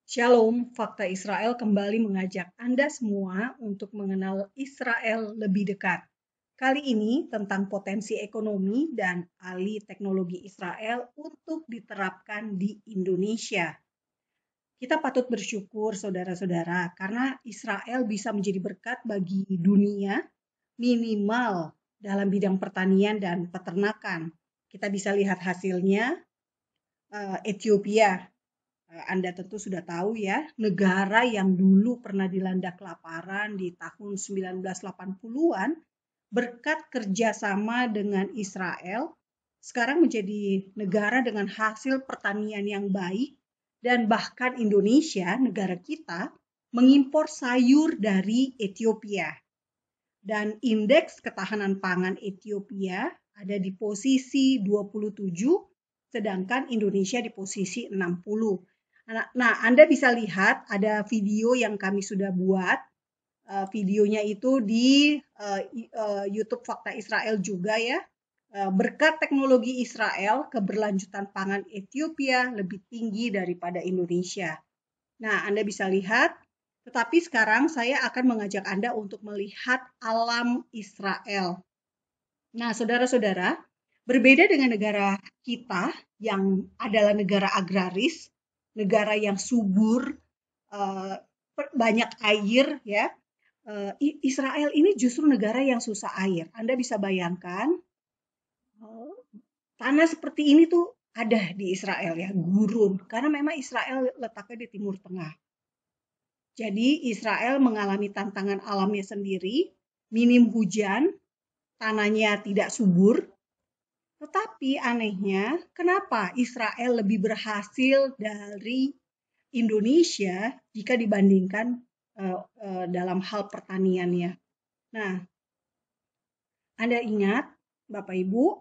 Shalom, Fakta Israel kembali mengajak Anda semua untuk mengenal Israel lebih dekat. Kali ini tentang potensi ekonomi dan alih teknologi Israel untuk diterapkan di Indonesia. Kita patut bersyukur saudara-saudara karena Israel bisa menjadi berkat bagi dunia minimal dalam bidang pertanian dan peternakan. Kita bisa lihat hasilnya, Ethiopia. Anda tentu sudah tahu ya, negara yang dulu pernah dilanda kelaparan di tahun 1980-an, berkat kerjasama dengan Israel, sekarang menjadi negara dengan hasil pertanian yang baik, dan bahkan Indonesia, negara kita, mengimpor sayur dari Ethiopia. Dan indeks ketahanan pangan Ethiopia ada di posisi 27, sedangkan Indonesia di posisi 60. Nah, Anda bisa lihat ada video yang kami sudah buat. Videonya itu di YouTube Fakta Israel juga ya. Berkat teknologi Israel, keberlanjutan pangan Ethiopia lebih tinggi daripada Indonesia. Nah, Anda bisa lihat, tetapi sekarang saya akan mengajak Anda untuk melihat alam Israel. Nah, saudara-saudara, berbeda dengan negara kita yang adalah negara agraris, negara yang subur, banyak air ya. Israel ini justru negara yang susah air. Anda bisa bayangkan, tanah seperti ini tuh ada di Israel ya, gurun. Karena memang Israel letaknya di Timur Tengah. Jadi Israel mengalami tantangan alamnya sendiri, minim hujan, tanahnya tidak subur. Tetapi anehnya, kenapa Israel lebih berhasil dari Indonesia jika dibandingkan dalam hal pertaniannya? Nah, Anda ingat, Bapak Ibu,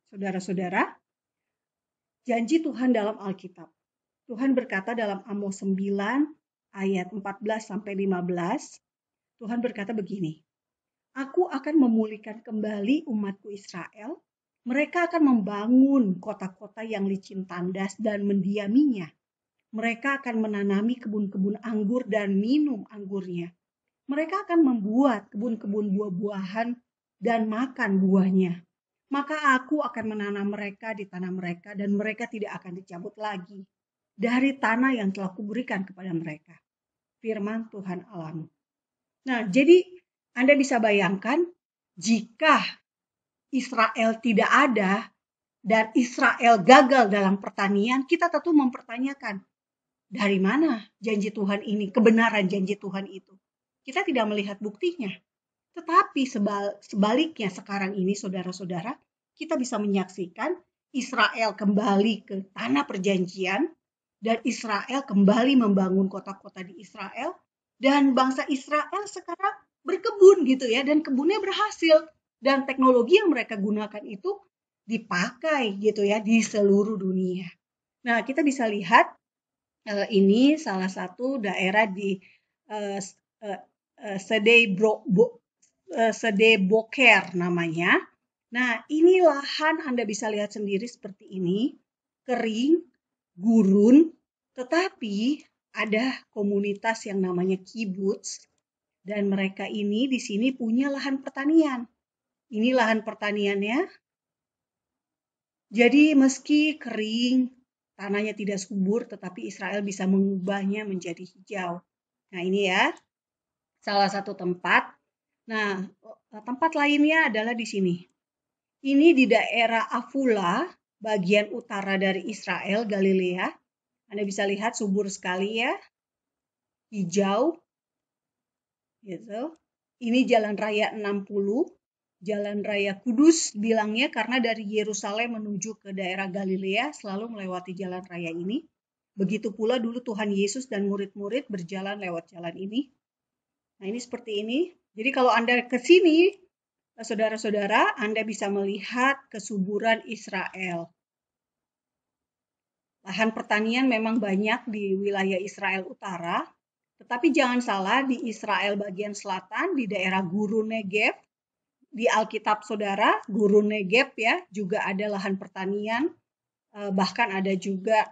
saudara-saudara, janji Tuhan dalam Alkitab. Tuhan berkata dalam Amos 9 ayat 14-15, Tuhan berkata begini, Aku akan memulihkan kembali umatku Israel. Mereka akan membangun kota-kota yang licin tandas dan mendiaminya. Mereka akan menanami kebun-kebun anggur dan minum anggurnya. Mereka akan membuat kebun-kebun buah-buahan dan makan buahnya. Maka aku akan menanam mereka di tanah mereka dan mereka tidak akan dicabut lagi dari tanah yang telah kuberikan kepada mereka. Firman Tuhan Allahmu. Nah, jadi Anda bisa bayangkan jika Israel tidak ada dan Israel gagal dalam pertanian, kita tentu mempertanyakan dari mana janji Tuhan ini, kebenaran janji Tuhan itu. Kita tidak melihat buktinya. Tetapi sebaliknya sekarang ini saudara-saudara, kita bisa menyaksikan Israel kembali ke tanah perjanjian dan Israel kembali membangun kota-kota di Israel dan bangsa Israel sekarang berkebun gitu ya, dan kebunnya berhasil dan teknologi yang mereka gunakan itu dipakai gitu ya di seluruh dunia. Nah, kita bisa lihat ini salah satu daerah di Sede Boker namanya. Nah, ini lahan Anda bisa lihat sendiri seperti ini, kering, gurun, tetapi ada komunitas yang namanya kibbutz dan mereka ini di sini punya lahan pertanian. Ini lahan pertaniannya. Jadi meski kering, tanahnya tidak subur, tetapi Israel bisa mengubahnya menjadi hijau. Nah, ini ya, salah satu tempat. Nah, tempat lainnya adalah di sini. Ini di daerah Afula, bagian utara dari Israel, Galilea. Anda bisa lihat subur sekali ya, hijau. Gitu. Ini Jalan Raya 60, Jalan Raya Kudus bilangnya karena dari Yerusalem menuju ke daerah Galilea selalu melewati jalan raya ini. Begitu pula dulu Tuhan Yesus dan murid-murid berjalan lewat jalan ini. Nah, ini seperti ini. Jadi kalau Anda ke sini, saudara-saudara, Anda bisa melihat kesuburan Israel. Lahan pertanian memang banyak di wilayah Israel Utara, tetapi jangan salah di Israel bagian selatan, di daerah Gurun Negev, di Alkitab saudara, Gurun Negev ya, juga ada lahan pertanian, bahkan ada juga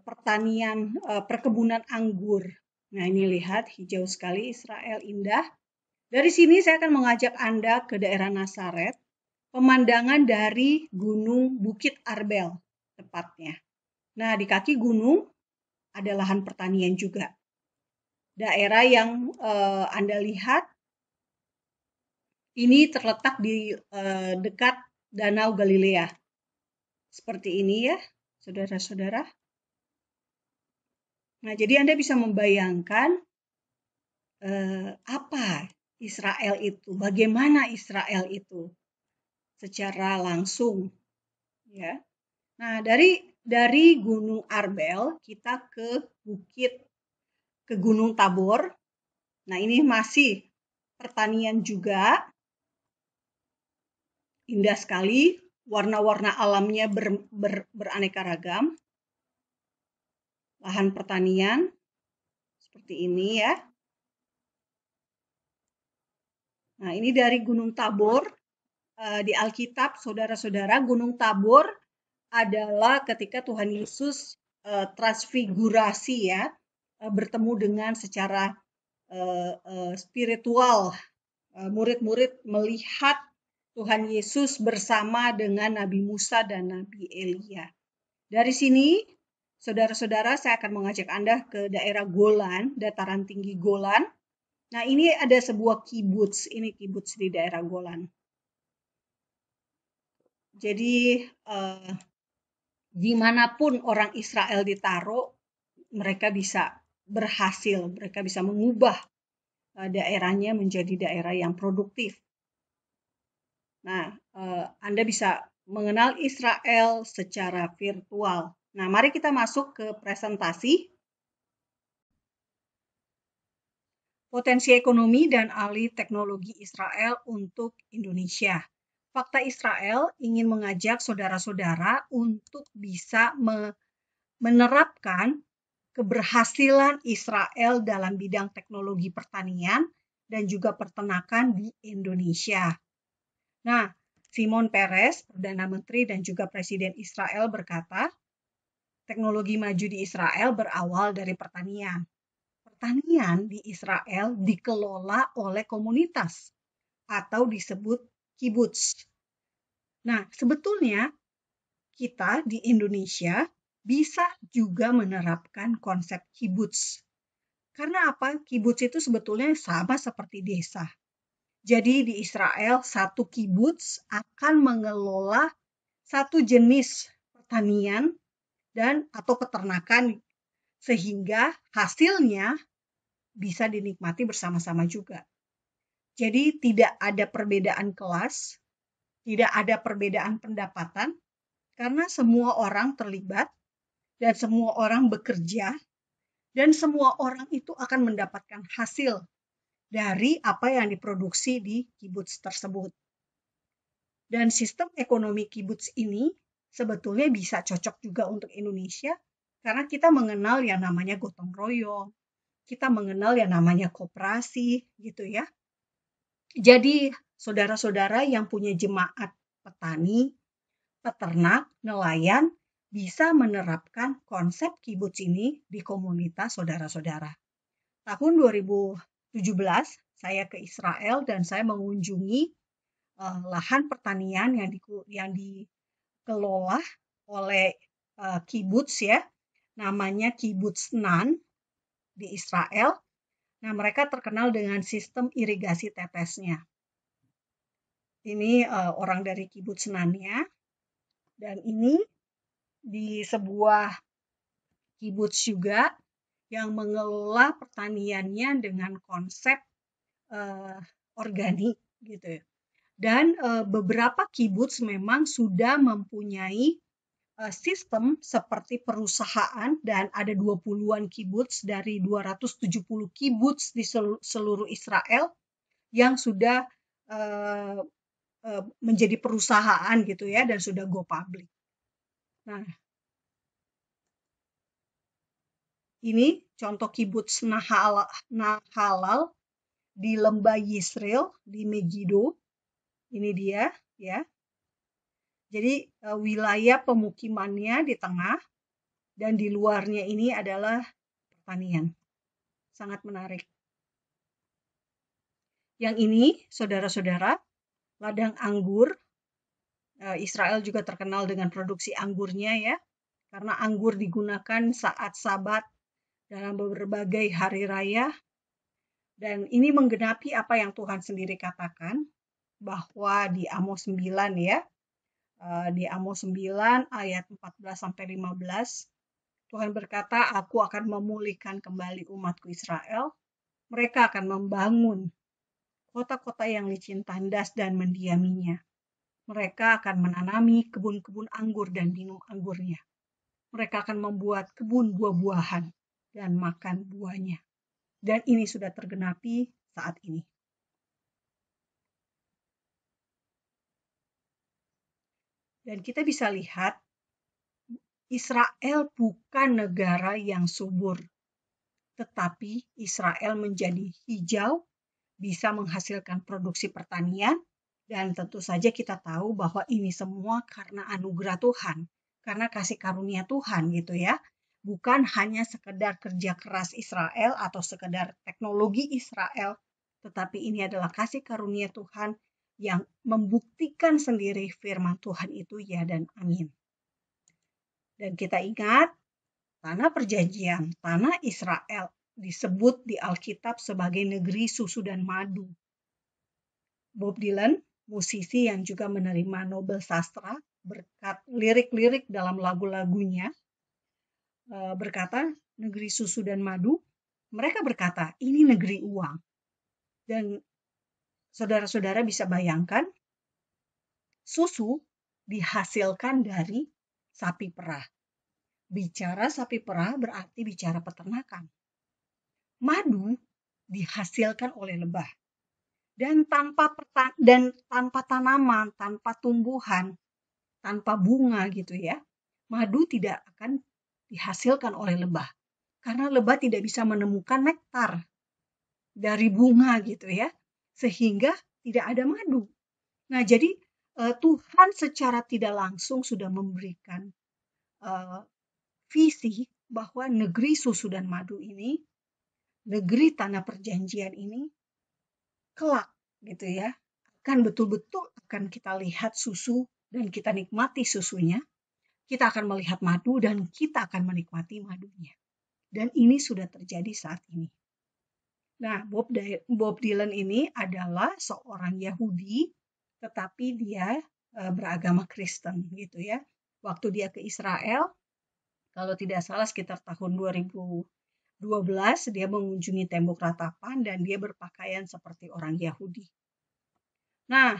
pertanian, perkebunan anggur. Nah, ini lihat hijau sekali Israel, indah. Dari sini saya akan mengajak Anda ke daerah Nazaret, pemandangan dari Gunung Bukit Arbel tepatnya. Nah, di kaki gunung ada lahan pertanian juga. Daerah yang Anda lihat ini terletak di dekat Danau Galilea. Seperti ini ya, saudara-saudara. Nah, jadi Anda bisa membayangkan apa Israel itu, bagaimana Israel itu secara langsung, ya. Nah, dari Gunung Arbel kita ke Gunung Tabor. Nah, ini masih pertanian juga, indah sekali, warna-warna alamnya beraneka ragam. Lahan pertanian seperti ini ya. Nah, ini dari Gunung Tabor. Di Alkitab, saudara-saudara, Gunung Tabor adalah ketika Tuhan Yesus transfigurasi ya, bertemu dengan secara spiritual. Murid-murid melihat Tuhan Yesus bersama dengan Nabi Musa dan Nabi Elia. Dari sini, saudara-saudara, saya akan mengajak Anda ke daerah Golan, dataran tinggi Golan. Nah, ini ada sebuah kibuts, ini kibuts di daerah Golan. Jadi, dimanapun orang Israel ditaruh, mereka bisa berhasil, mereka bisa mengubah daerahnya menjadi daerah yang produktif. Nah, Anda bisa mengenal Israel secara virtual. Nah, mari kita masuk ke presentasi. Potensi ekonomi dan alih teknologi Israel untuk Indonesia. Fakta Israel ingin mengajak saudara-saudara untuk bisa menerapkan keberhasilan Israel dalam bidang teknologi pertanian dan juga peternakan di Indonesia. Nah, Shimon Peres, Perdana Menteri dan juga Presiden Israel berkata, teknologi maju di Israel berawal dari pertanian. Pertanian di Israel dikelola oleh komunitas atau disebut kibuts. Nah, sebetulnya kita di Indonesia bisa juga menerapkan konsep kibuts. Karena apa? Kibuts itu sebetulnya sama seperti desa. Jadi di Israel satu kibuts akan mengelola satu jenis pertanian dan atau peternakan sehingga hasilnya bisa dinikmati bersama-sama juga. Jadi tidak ada perbedaan kelas, tidak ada perbedaan pendapatan, karena semua orang terlibat dan semua orang bekerja dan semua orang itu akan mendapatkan hasil dari apa yang diproduksi di kibuts tersebut. Dan sistem ekonomi kibuts ini sebetulnya bisa cocok juga untuk Indonesia karena kita mengenal yang namanya gotong royong, kita mengenal yang namanya koperasi gitu ya. Jadi saudara-saudara yang punya jemaat petani, peternak, nelayan bisa menerapkan konsep kibuts ini di komunitas saudara-saudara. Tahun 2017 saya ke Israel dan saya mengunjungi lahan pertanian yang dikelola oleh kibuts ya, namanya Kibuts Nan di Israel. Nah, mereka terkenal dengan sistem irigasi tetesnya. Ini orang dari kibuts Nannya, dan ini di sebuah kibuts juga yang mengelola pertaniannya dengan konsep organik gitu ya. Dan beberapa kibuts memang sudah mempunyai sistem seperti perusahaan dan ada 20-an kibuts dari 270 kibuts di seluruh Israel yang sudah menjadi perusahaan gitu ya dan sudah go public. Nah, ini contoh kibuts Nahalal di Lembah Yisrael di Megiddo. Ini dia ya. Jadi wilayah pemukimannya di tengah dan di luarnya ini adalah pertanian. Sangat menarik. Yang ini, saudara-saudara, ladang anggur. Israel juga terkenal dengan produksi anggurnya ya, karena anggur digunakan saat Sabat dalam berbagai hari raya. Dan ini menggenapi apa yang Tuhan sendiri katakan, bahwa di Amos 9 ya, di Amos 9 ayat 14-15, Tuhan berkata, aku akan memulihkan kembali umatku Israel, mereka akan membangun kota-kota yang licin tandas dan mendiaminya. Mereka akan menanami kebun-kebun anggur dan minum anggurnya. Mereka akan membuat kebun buah-buahan dan makan buahnya. Dan ini sudah tergenapi saat ini. Dan kita bisa lihat, Israel bukan negara yang subur. Tetapi Israel menjadi hijau, bisa menghasilkan produksi pertanian, dan tentu saja kita tahu bahwa ini semua karena anugerah Tuhan, karena kasih karunia Tuhan gitu ya. Bukan hanya sekedar kerja keras Israel atau sekedar teknologi Israel, tetapi ini adalah kasih karunia Tuhan yang membuktikan sendiri firman Tuhan itu ya dan amin. Dan kita ingat, tanah perjanjian, tanah Israel disebut di Alkitab sebagai negeri susu dan madu. Bob Dylan, musisi yang juga menerima Nobel Sastra, berkat lirik-lirik dalam lagu-lagunya, berkata, negeri susu dan madu. Mereka berkata, ini negeri uang. Dan saudara-saudara bisa bayangkan, susu dihasilkan dari sapi perah. Bicara sapi perah berarti bicara peternakan. Madu dihasilkan oleh lebah. Dan tanpa tanaman, tanpa tumbuhan, tanpa bunga gitu ya, madu tidak akan dihasilkan oleh lebah. Karena lebah tidak bisa menemukan nektar dari bunga gitu ya, sehingga tidak ada madu. Nah, jadi Tuhan secara tidak langsung sudah memberikan visi bahwa negeri susu dan madu ini, negeri tanah perjanjian ini, kelak gitu ya, akan betul-betul akan kita lihat susu dan kita nikmati susunya, kita akan melihat madu dan kita akan menikmati madunya. Dan ini sudah terjadi saat ini. Nah, Bob Dylan ini adalah seorang Yahudi, tetapi dia beragama Kristen gitu ya. Waktu dia ke Israel, kalau tidak salah sekitar tahun 2012, dia mengunjungi tembok ratapan dan dia berpakaian seperti orang Yahudi. Nah,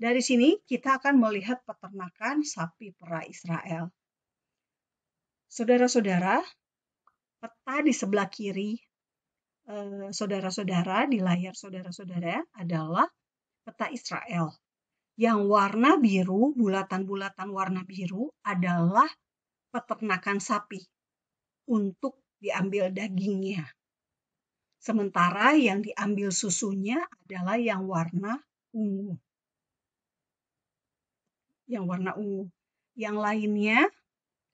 dari sini kita akan melihat peternakan sapi perah Israel. Saudara-saudara, peta di sebelah kiri saudara-saudara, di layar saudara-saudara adalah peta Israel. Yang warna biru, bulatan-bulatan warna biru adalah peternakan sapi untuk diambil dagingnya. Sementara yang diambil susunya adalah yang warna ungu. Yang warna ungu. Yang lainnya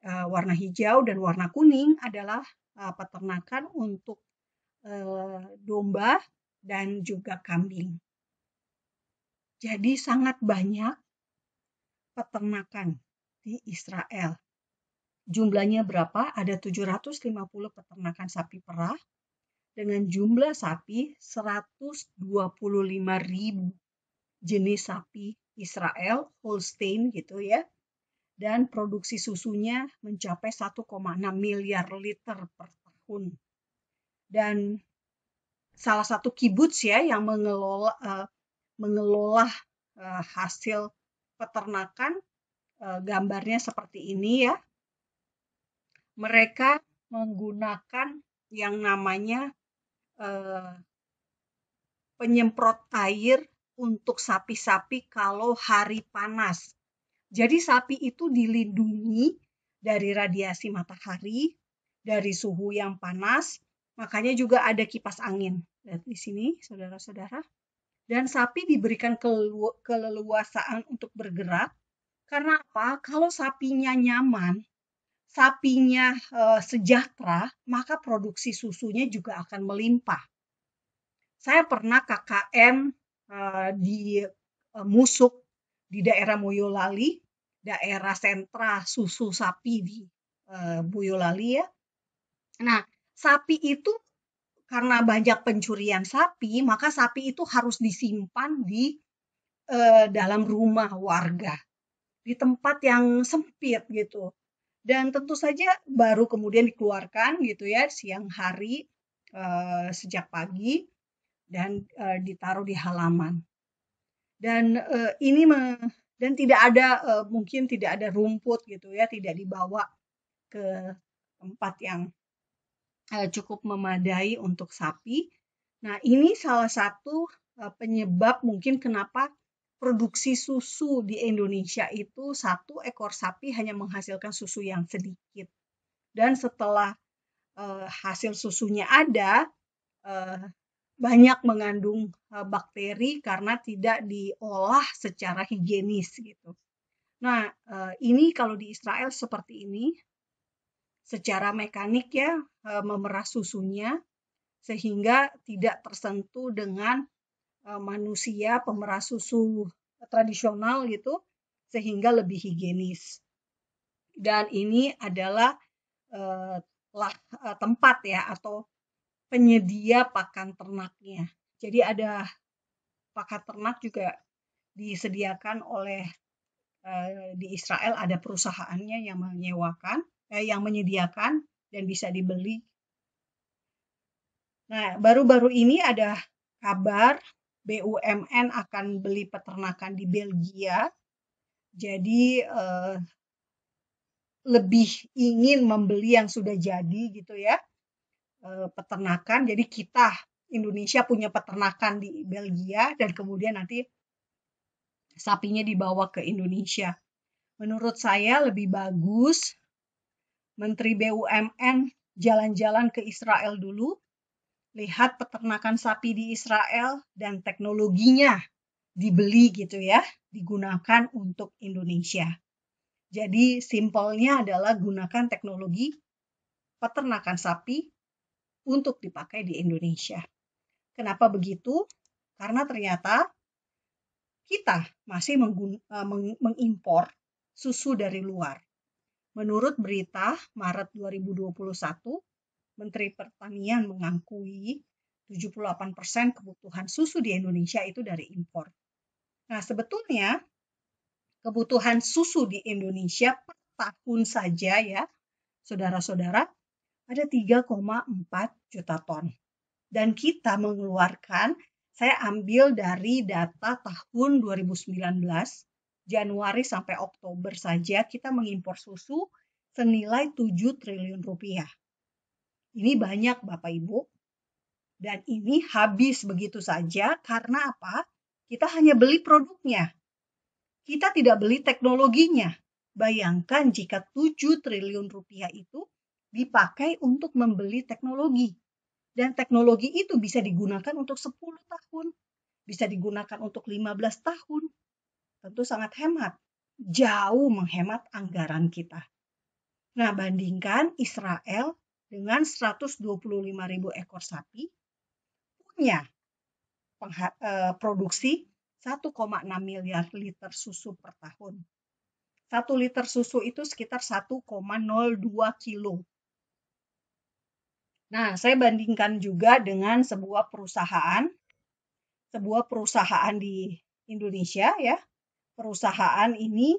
warna hijau dan warna kuning adalah peternakan untuk domba dan juga kambing. Jadi sangat banyak peternakan di Israel. Jumlahnya berapa? Ada 750 peternakan sapi perah dengan jumlah sapi 125.000 jenis sapi Israel, Holstein gitu ya. Dan produksi susunya mencapai 1,6 miliar liter per tahun. Dan salah satu kibuts ya yang mengelola hasil peternakan, gambarnya seperti ini ya. Mereka menggunakan yang namanya penyemprot air untuk sapi-sapi kalau hari panas. Jadi sapi itu dilindungi dari radiasi matahari, dari suhu yang panas, makanya juga ada kipas angin. Lihat di sini, saudara-saudara. Dan sapi diberikan keleluasaan untuk bergerak. Karena apa? Kalau sapinya nyaman, sapinya sejahtera, maka produksi susunya juga akan melimpah. Saya pernah KKN di Musuk di daerah Boyolali, daerah sentra susu sapi di Boyolali ya. Nah, sapi itu karena banyak pencurian sapi, maka sapi itu harus disimpan di dalam rumah warga, di tempat yang sempit gitu. Dan tentu saja baru kemudian dikeluarkan gitu ya siang hari sejak pagi dan ditaruh di halaman. Dan dan tidak ada mungkin tidak ada rumput gitu ya, tidak dibawa ke tempat yang cukup memadai untuk sapi. Nah, ini salah satu penyebab mungkin kenapa produksi susu di Indonesia itu 1 ekor sapi hanya menghasilkan susu yang sedikit. Dan setelah hasil susunya ada, banyak mengandung bakteri karena tidak diolah secara higienis gitu. Nah, ini kalau di Israel seperti ini, secara mekanik ya memerah susunya sehingga tidak tersentuh dengan manusia pemerah susu tradisional gitu, sehingga lebih higienis. Dan ini adalah tempat ya atau penyedia pakan ternaknya. Jadi ada pakan ternak juga disediakan oleh di Israel, ada perusahaannya yang yang menyediakan dan bisa dibeli. Nah, baru-baru ini ada kabar BUMN akan beli peternakan di Belgia. Jadi lebih ingin membeli yang sudah jadi gitu ya, peternakan. Jadi kita Indonesia punya peternakan di Belgia dan kemudian nanti sapinya dibawa ke Indonesia. Menurut saya lebih bagus Menteri BUMN jalan-jalan ke Israel dulu, lihat peternakan sapi di Israel dan teknologinya dibeli gitu ya, digunakan untuk Indonesia. Jadi simpelnya adalah gunakan teknologi peternakan sapi untuk dipakai di Indonesia. Kenapa begitu? Karena ternyata kita masih mengimpor susu dari luar. Menurut berita Maret 2021, Menteri Pertanian mengakui 78% kebutuhan susu di Indonesia itu dari impor. Nah, sebetulnya kebutuhan susu di Indonesia per tahun saja ya, saudara-saudara, ada 3,4 juta ton. Dan kita mengeluarkan, saya ambil dari data tahun 2019, Januari sampai Oktober saja kita mengimpor susu senilai 7 triliun rupiah. Ini banyak Bapak Ibu. Dan ini habis begitu saja karena apa? Kita hanya beli produknya. Kita tidak beli teknologinya. Bayangkan jika 7 triliun rupiah itu dipakai untuk membeli teknologi. Dan teknologi itu bisa digunakan untuk 10 tahun. Bisa digunakan untuk 15 tahun. Tentu sangat hemat. Jauh menghemat anggaran kita. Nah, bandingkan Israel dengan 125.000 ekor sapi punya produksi 1,6 miliar liter susu per tahun. 1 liter susu itu sekitar 1,02 kilo. Nah, saya bandingkan juga dengan sebuah perusahaan di Indonesia ya. Perusahaan ini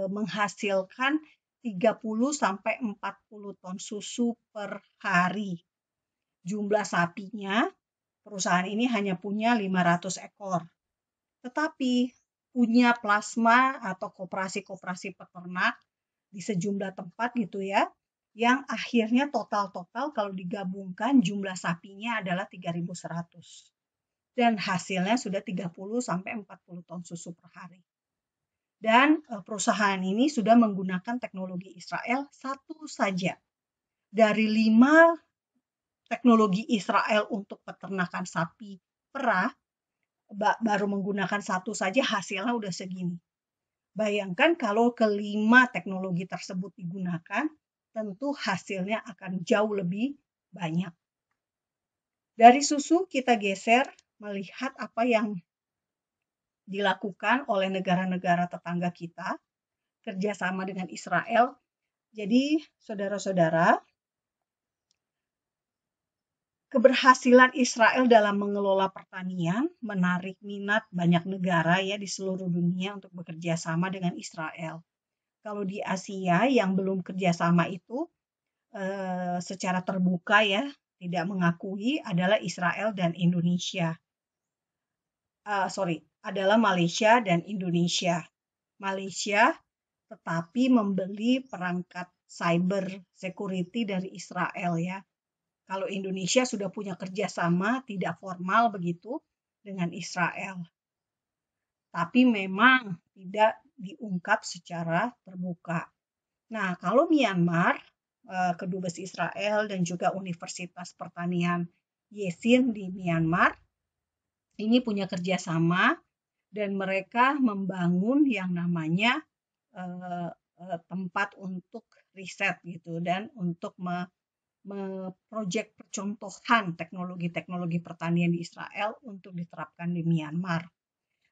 menghasilkan 30 sampai 40 ton susu per hari. Jumlah sapinya perusahaan ini hanya punya 500 ekor. Tetapi punya plasma atau koperasi-koperasi peternak di sejumlah tempat gitu ya, yang akhirnya total kalau digabungkan jumlah sapinya adalah 3.100. Dan hasilnya sudah 30 sampai 40 ton susu per hari. Dan perusahaan ini sudah menggunakan teknologi Israel satu saja. Dari 5 teknologi Israel untuk peternakan sapi perah, baru menggunakan satu saja hasilnya udah segini. Bayangkan kalau kelima teknologi tersebut digunakan, tentu hasilnya akan jauh lebih banyak. Dari susu kita geser melihat apa yang dilakukan oleh negara-negara tetangga kita, kerjasama dengan Israel. Jadi, saudara-saudara, keberhasilan Israel dalam mengelola pertanian menarik minat banyak negara ya di seluruh dunia untuk bekerja sama dengan Israel. Kalau di Asia yang belum kerjasama itu secara terbuka ya tidak mengakui adalah Israel dan Indonesia. Adalah Malaysia dan Indonesia. Malaysia tetapi membeli perangkat cyber security dari Israel ya. Kalau Indonesia sudah punya kerjasama tidak formal begitu dengan Israel. Tapi memang tidak diungkap secara terbuka. Nah, kalau Myanmar, Kedubes Israel dan juga Universitas Pertanian Yesin di Myanmar, ini punya kerjasama dan mereka membangun yang namanya tempat untuk riset gitu dan untuk proyek percontohan teknologi-teknologi pertanian di Israel untuk diterapkan di Myanmar.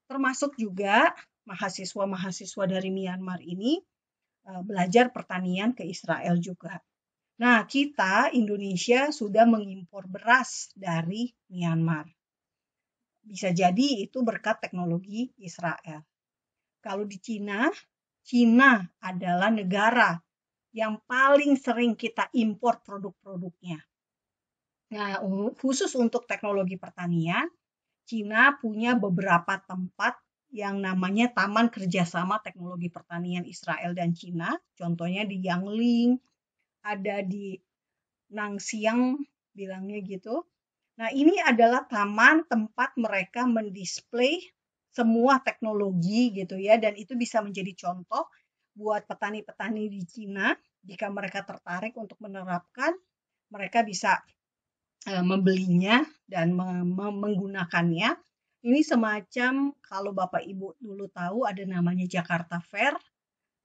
Termasuk juga mahasiswa-mahasiswa dari Myanmar ini belajar pertanian ke Israel juga. Nah, kita Indonesia sudah mengimpor beras dari Myanmar. Bisa jadi itu berkat teknologi Israel. Kalau di Cina adalah negara yang paling sering kita impor produk-produknya. Nah, khusus untuk teknologi pertanian, Cina punya beberapa tempat yang namanya Taman Kerjasama Teknologi Pertanian Israel dan Cina. Contohnya di Yangling, ada di Nangxiang, bilangnya gitu. Nah, ini adalah taman tempat mereka mendisplay semua teknologi gitu ya, dan itu bisa menjadi contoh buat petani-petani di Cina. Jika mereka tertarik untuk menerapkan, mereka bisa membelinya dan menggunakannya. Ini semacam kalau Bapak Ibu dulu tahu ada namanya Jakarta Fair.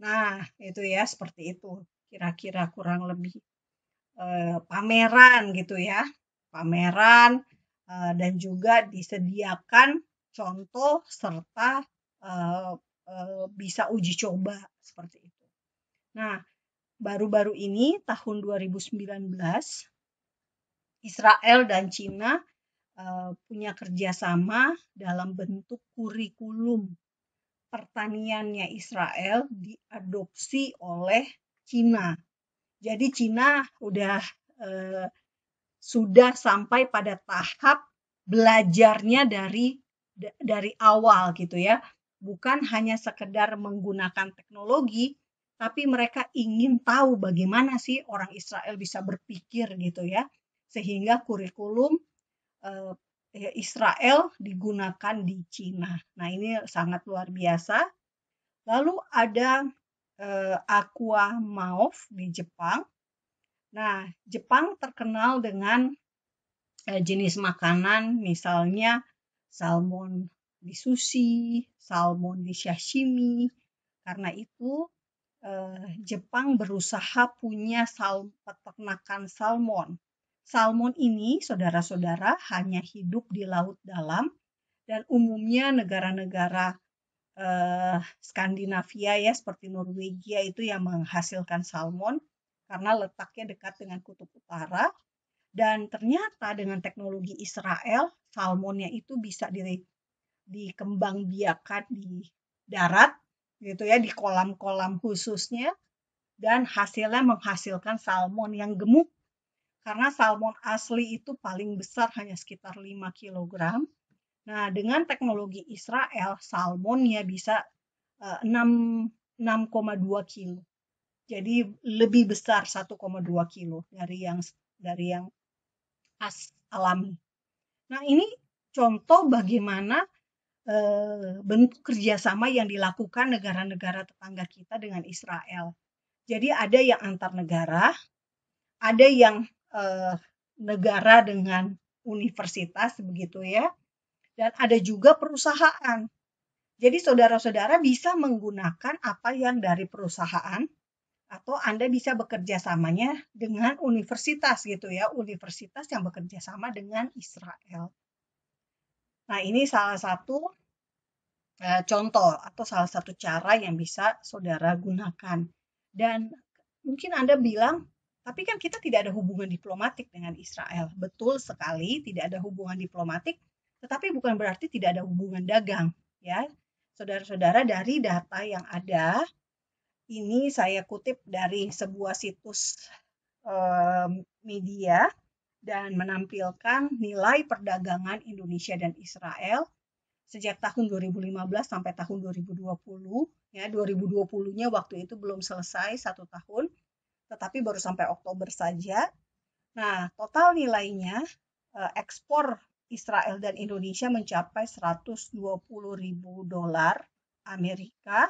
Nah, itu ya seperti itu. Kira-kira kurang lebih pameran gitu ya. Pameran dan juga disediakan contoh serta bisa uji coba seperti itu. Nah, baru-baru ini tahun 2019 Israel dan Cina punya kerjasama dalam bentuk kurikulum pertaniannya Israel diadopsi oleh Cina. Jadi Cina sudah sampai pada tahap belajarnya dari awal gitu ya. Bukan hanya sekedar menggunakan teknologi, tapi mereka ingin tahu bagaimana sih orang Israel bisa berpikir gitu ya. Sehingga kurikulum Israel digunakan di Cina. Nah, ini sangat luar biasa. Lalu ada Aqua Mauve di Jepang. Nah, Jepang terkenal dengan jenis makanan misalnya salmon di sushi, salmon di sashimi. Karena itu Jepang berusaha punya peternakan salmon. Salmon ini, saudara-saudara, hanya hidup di laut dalam dan umumnya negara-negara Skandinavia ya seperti Norwegia itu yang menghasilkan salmon karena letaknya dekat dengan kutub utara. Dan ternyata dengan teknologi Israel, salmonnya itu bisa dikembangbiakan di darat gitu ya, di kolam-kolam khususnya, dan hasilnya menghasilkan salmon yang gemuk. Karena salmon asli itu paling besar hanya sekitar 5 kg. Nah, dengan teknologi Israel, salmonnya bisa 6,2 kilo. Jadi lebih besar 1,2 kilo dari yang alami. Nah, ini contoh bagaimana bentuk kerjasama yang dilakukan negara-negara tetangga kita dengan Israel. Jadi ada yang antar negara, ada yang negara dengan universitas begitu ya, dan ada juga perusahaan. Jadi saudara-saudara bisa menggunakan apa yang dari perusahaan atau Anda bisa bekerja samanya dengan universitas gitu ya, universitas yang bekerja sama dengan Israel. Nah, ini salah satu contoh atau salah satu cara yang bisa saudara gunakan. Dan mungkin Anda bilang, tapi kan kita tidak ada hubungan diplomatik dengan Israel. Betul sekali, tidak ada hubungan diplomatik, tetapi bukan berarti tidak ada hubungan dagang. Ya, saudara-saudara, dari data yang ada, ini saya kutip dari sebuah situs media dan menampilkan nilai perdagangan Indonesia dan Israel sejak tahun 2015 sampai tahun 2020. Ya, 2020-nya waktu itu belum selesai 1 tahun, tetapi baru sampai Oktober saja. Nah, total nilainya ekspor Israel dan Indonesia mencapai 120.000 dolar Amerika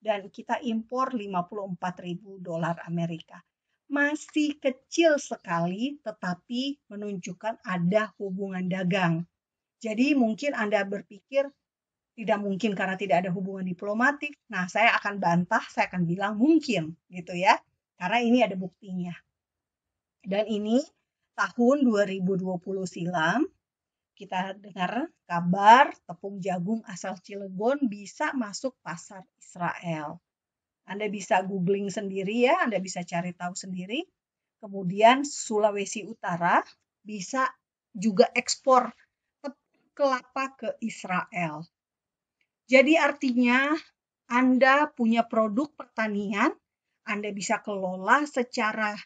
dan kita impor 54.000 dolar Amerika. Masih kecil sekali, tetapi menunjukkan ada hubungan dagang. Jadi mungkin Anda berpikir tidak mungkin karena tidak ada hubungan diplomatik. Nah, saya akan bantah, saya akan bilang mungkin gitu ya. Karena ini ada buktinya. Dan ini tahun 2020 silam, kita dengar kabar tepung jagung asal Cilegon bisa masuk pasar Israel. Anda bisa googling sendiri ya, Anda bisa cari tahu sendiri. Kemudian Sulawesi Utara bisa juga ekspor tepung kelapa ke Israel. Jadi artinya Anda punya produk pertanian, Anda bisa kelola secara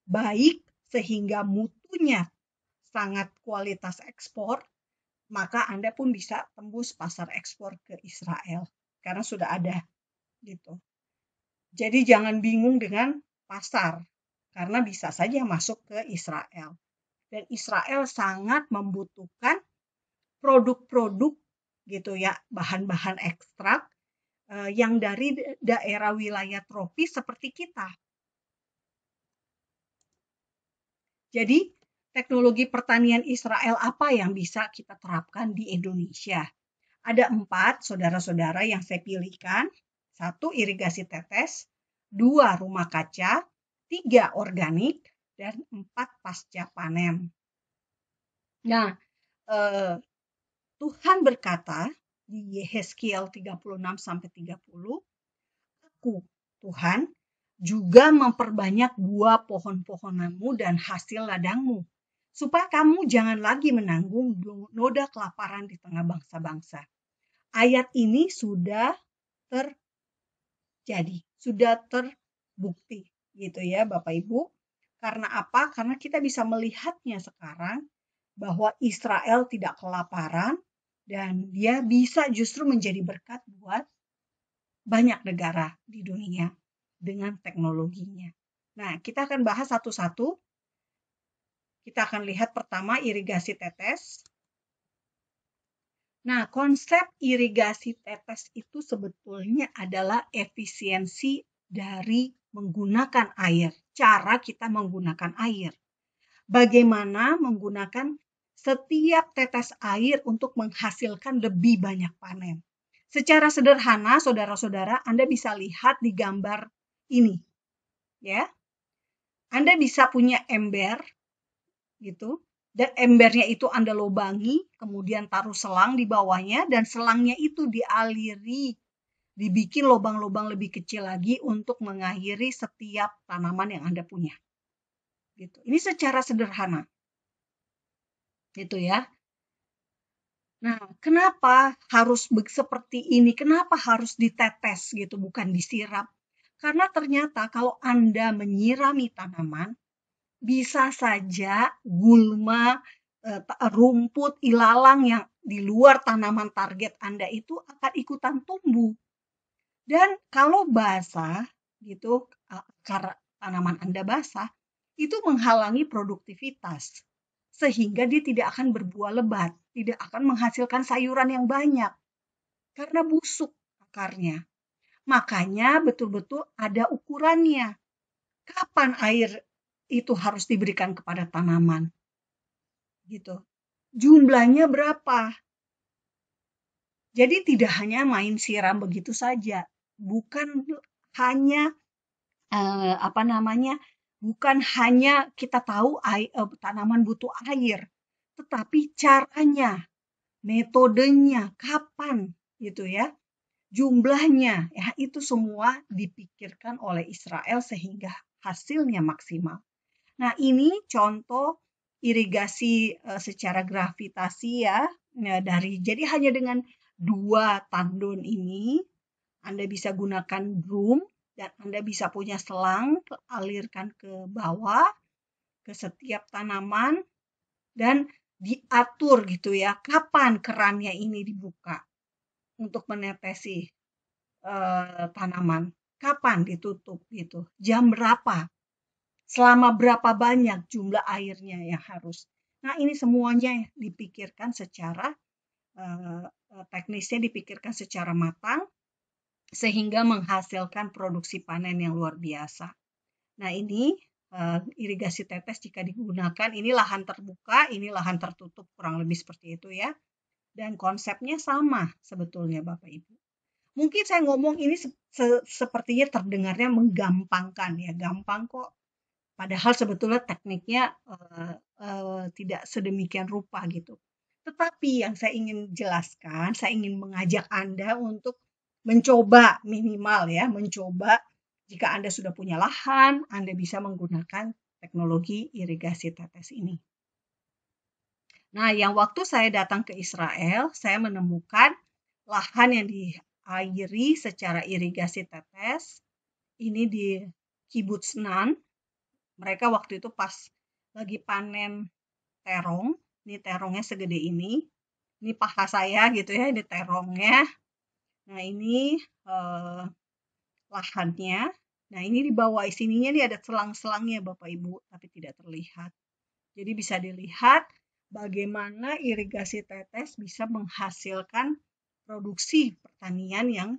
baik sehingga mutunya sangat kualitas ekspor, maka Anda pun bisa tembus pasar ekspor ke Israel karena sudah ada gitu. Jadi jangan bingung dengan pasar karena bisa saja masuk ke Israel. Dan Israel sangat membutuhkan produk-produk gitu ya, bahan-bahan ekstrak yang dari daerah wilayah tropis seperti kita. Jadi teknologi pertanian Israel apa yang bisa kita terapkan di Indonesia? Ada 4, saudara-saudara, yang saya pilihkan. 1, irigasi tetes. 2, rumah kaca. 3, organik. Dan 4, pasca panen. Nah, Tuhan berkata di Yehezkiel 36-30, Aku, Tuhan, juga memperbanyak buah pohon-pohonanmu dan hasil ladangmu, supaya kamu jangan lagi menanggung noda kelaparan di tengah bangsa-bangsa. Ayat ini sudah terjadi, sudah terbukti gitu ya Bapak Ibu. Karena apa? Karena kita bisa melihatnya sekarang bahwa Israel tidak kelaparan dan dia bisa justru menjadi berkat buat banyak negara di dunia dengan teknologinya. Nah, kita akan bahas satu-satu. Kita akan lihat pertama irigasi tetes. Nah, konsep irigasi tetes itu sebetulnya adalah efisiensi dari menggunakan air. Cara kita menggunakan air. Bagaimana menggunakan setiap tetes air untuk menghasilkan lebih banyak panen. Secara sederhana, saudara-saudara, Anda bisa lihat di gambar ini. Ya. Anda bisa punya ember gitu. Dan embernya itu Anda lubangi, kemudian taruh selang di bawahnya, dan selangnya itu dialiri, dibikin lubang-lubang lebih kecil lagi untuk mengairi setiap tanaman yang Anda punya. Gitu. Ini secara sederhana. Gitu ya. Nah, kenapa harus seperti ini? Kenapa harus ditetes gitu, bukan disiram? Karena ternyata kalau Anda menyirami tanaman, bisa saja gulma, rumput, ilalang yang di luar tanaman target Anda itu akan ikutan tumbuh. Dan kalau basah, gitu, karena tanaman Anda basah, itu menghalangi produktivitas. Sehingga dia tidak akan berbuah lebat, tidak akan menghasilkan sayuran yang banyak. Karena busuk akarnya. Makanya betul-betul ada ukurannya. Kapan air itu harus diberikan kepada tanaman? Gitu. Jumlahnya berapa? Jadi tidak hanya main siram begitu saja. Bukan hanya bukan hanya kita tahu tanaman butuh air, tetapi caranya, metodenya, kapan gitu ya, jumlahnya, ya itu semua dipikirkan oleh Israel sehingga hasilnya maksimal. Nah, ini contoh irigasi secara gravitasi ya, jadi hanya dengan 2 tandon ini Anda bisa gunakan drum dan Anda bisa punya selang, alirkan ke bawah ke setiap tanaman dan diatur gitu ya, kapan kerannya ini dibuka untuk menetesi tanaman, kapan ditutup gitu, jam berapa, selama berapa banyak jumlah airnya yang harus. Nah, ini semuanya dipikirkan secara teknisnya dipikirkan secara matang sehingga menghasilkan produksi panen yang luar biasa. Nah, ini irigasi tetes jika digunakan, ini lahan terbuka, ini lahan tertutup, kurang lebih seperti itu ya. Dan konsepnya sama sebetulnya Bapak Ibu. Mungkin saya ngomong ini sepertinya terdengarnya menggampangkan ya, gampang kok. Padahal sebetulnya tekniknya tidak sedemikian rupa gitu. Tetapi yang saya ingin jelaskan, saya ingin mengajak Anda untuk mencoba minimal ya, mencoba jika Anda sudah punya lahan, Anda bisa menggunakan teknologi irigasi tetes ini. Nah, yang waktu saya datang ke Israel, saya menemukan lahan yang diairi secara irigasi tetes. Ini di Kibbutz Nan. Mereka waktu itu pas lagi panen terong. Ini terongnya segede ini. Ini paha saya gitu ya, ini terongnya. Nah, ini lahannya. Nah, ini di bawah sininya nih ada selang-selangnya Bapak Ibu, tapi tidak terlihat. Jadi bisa dilihat bagaimana irigasi tetes bisa menghasilkan produksi pertanian yang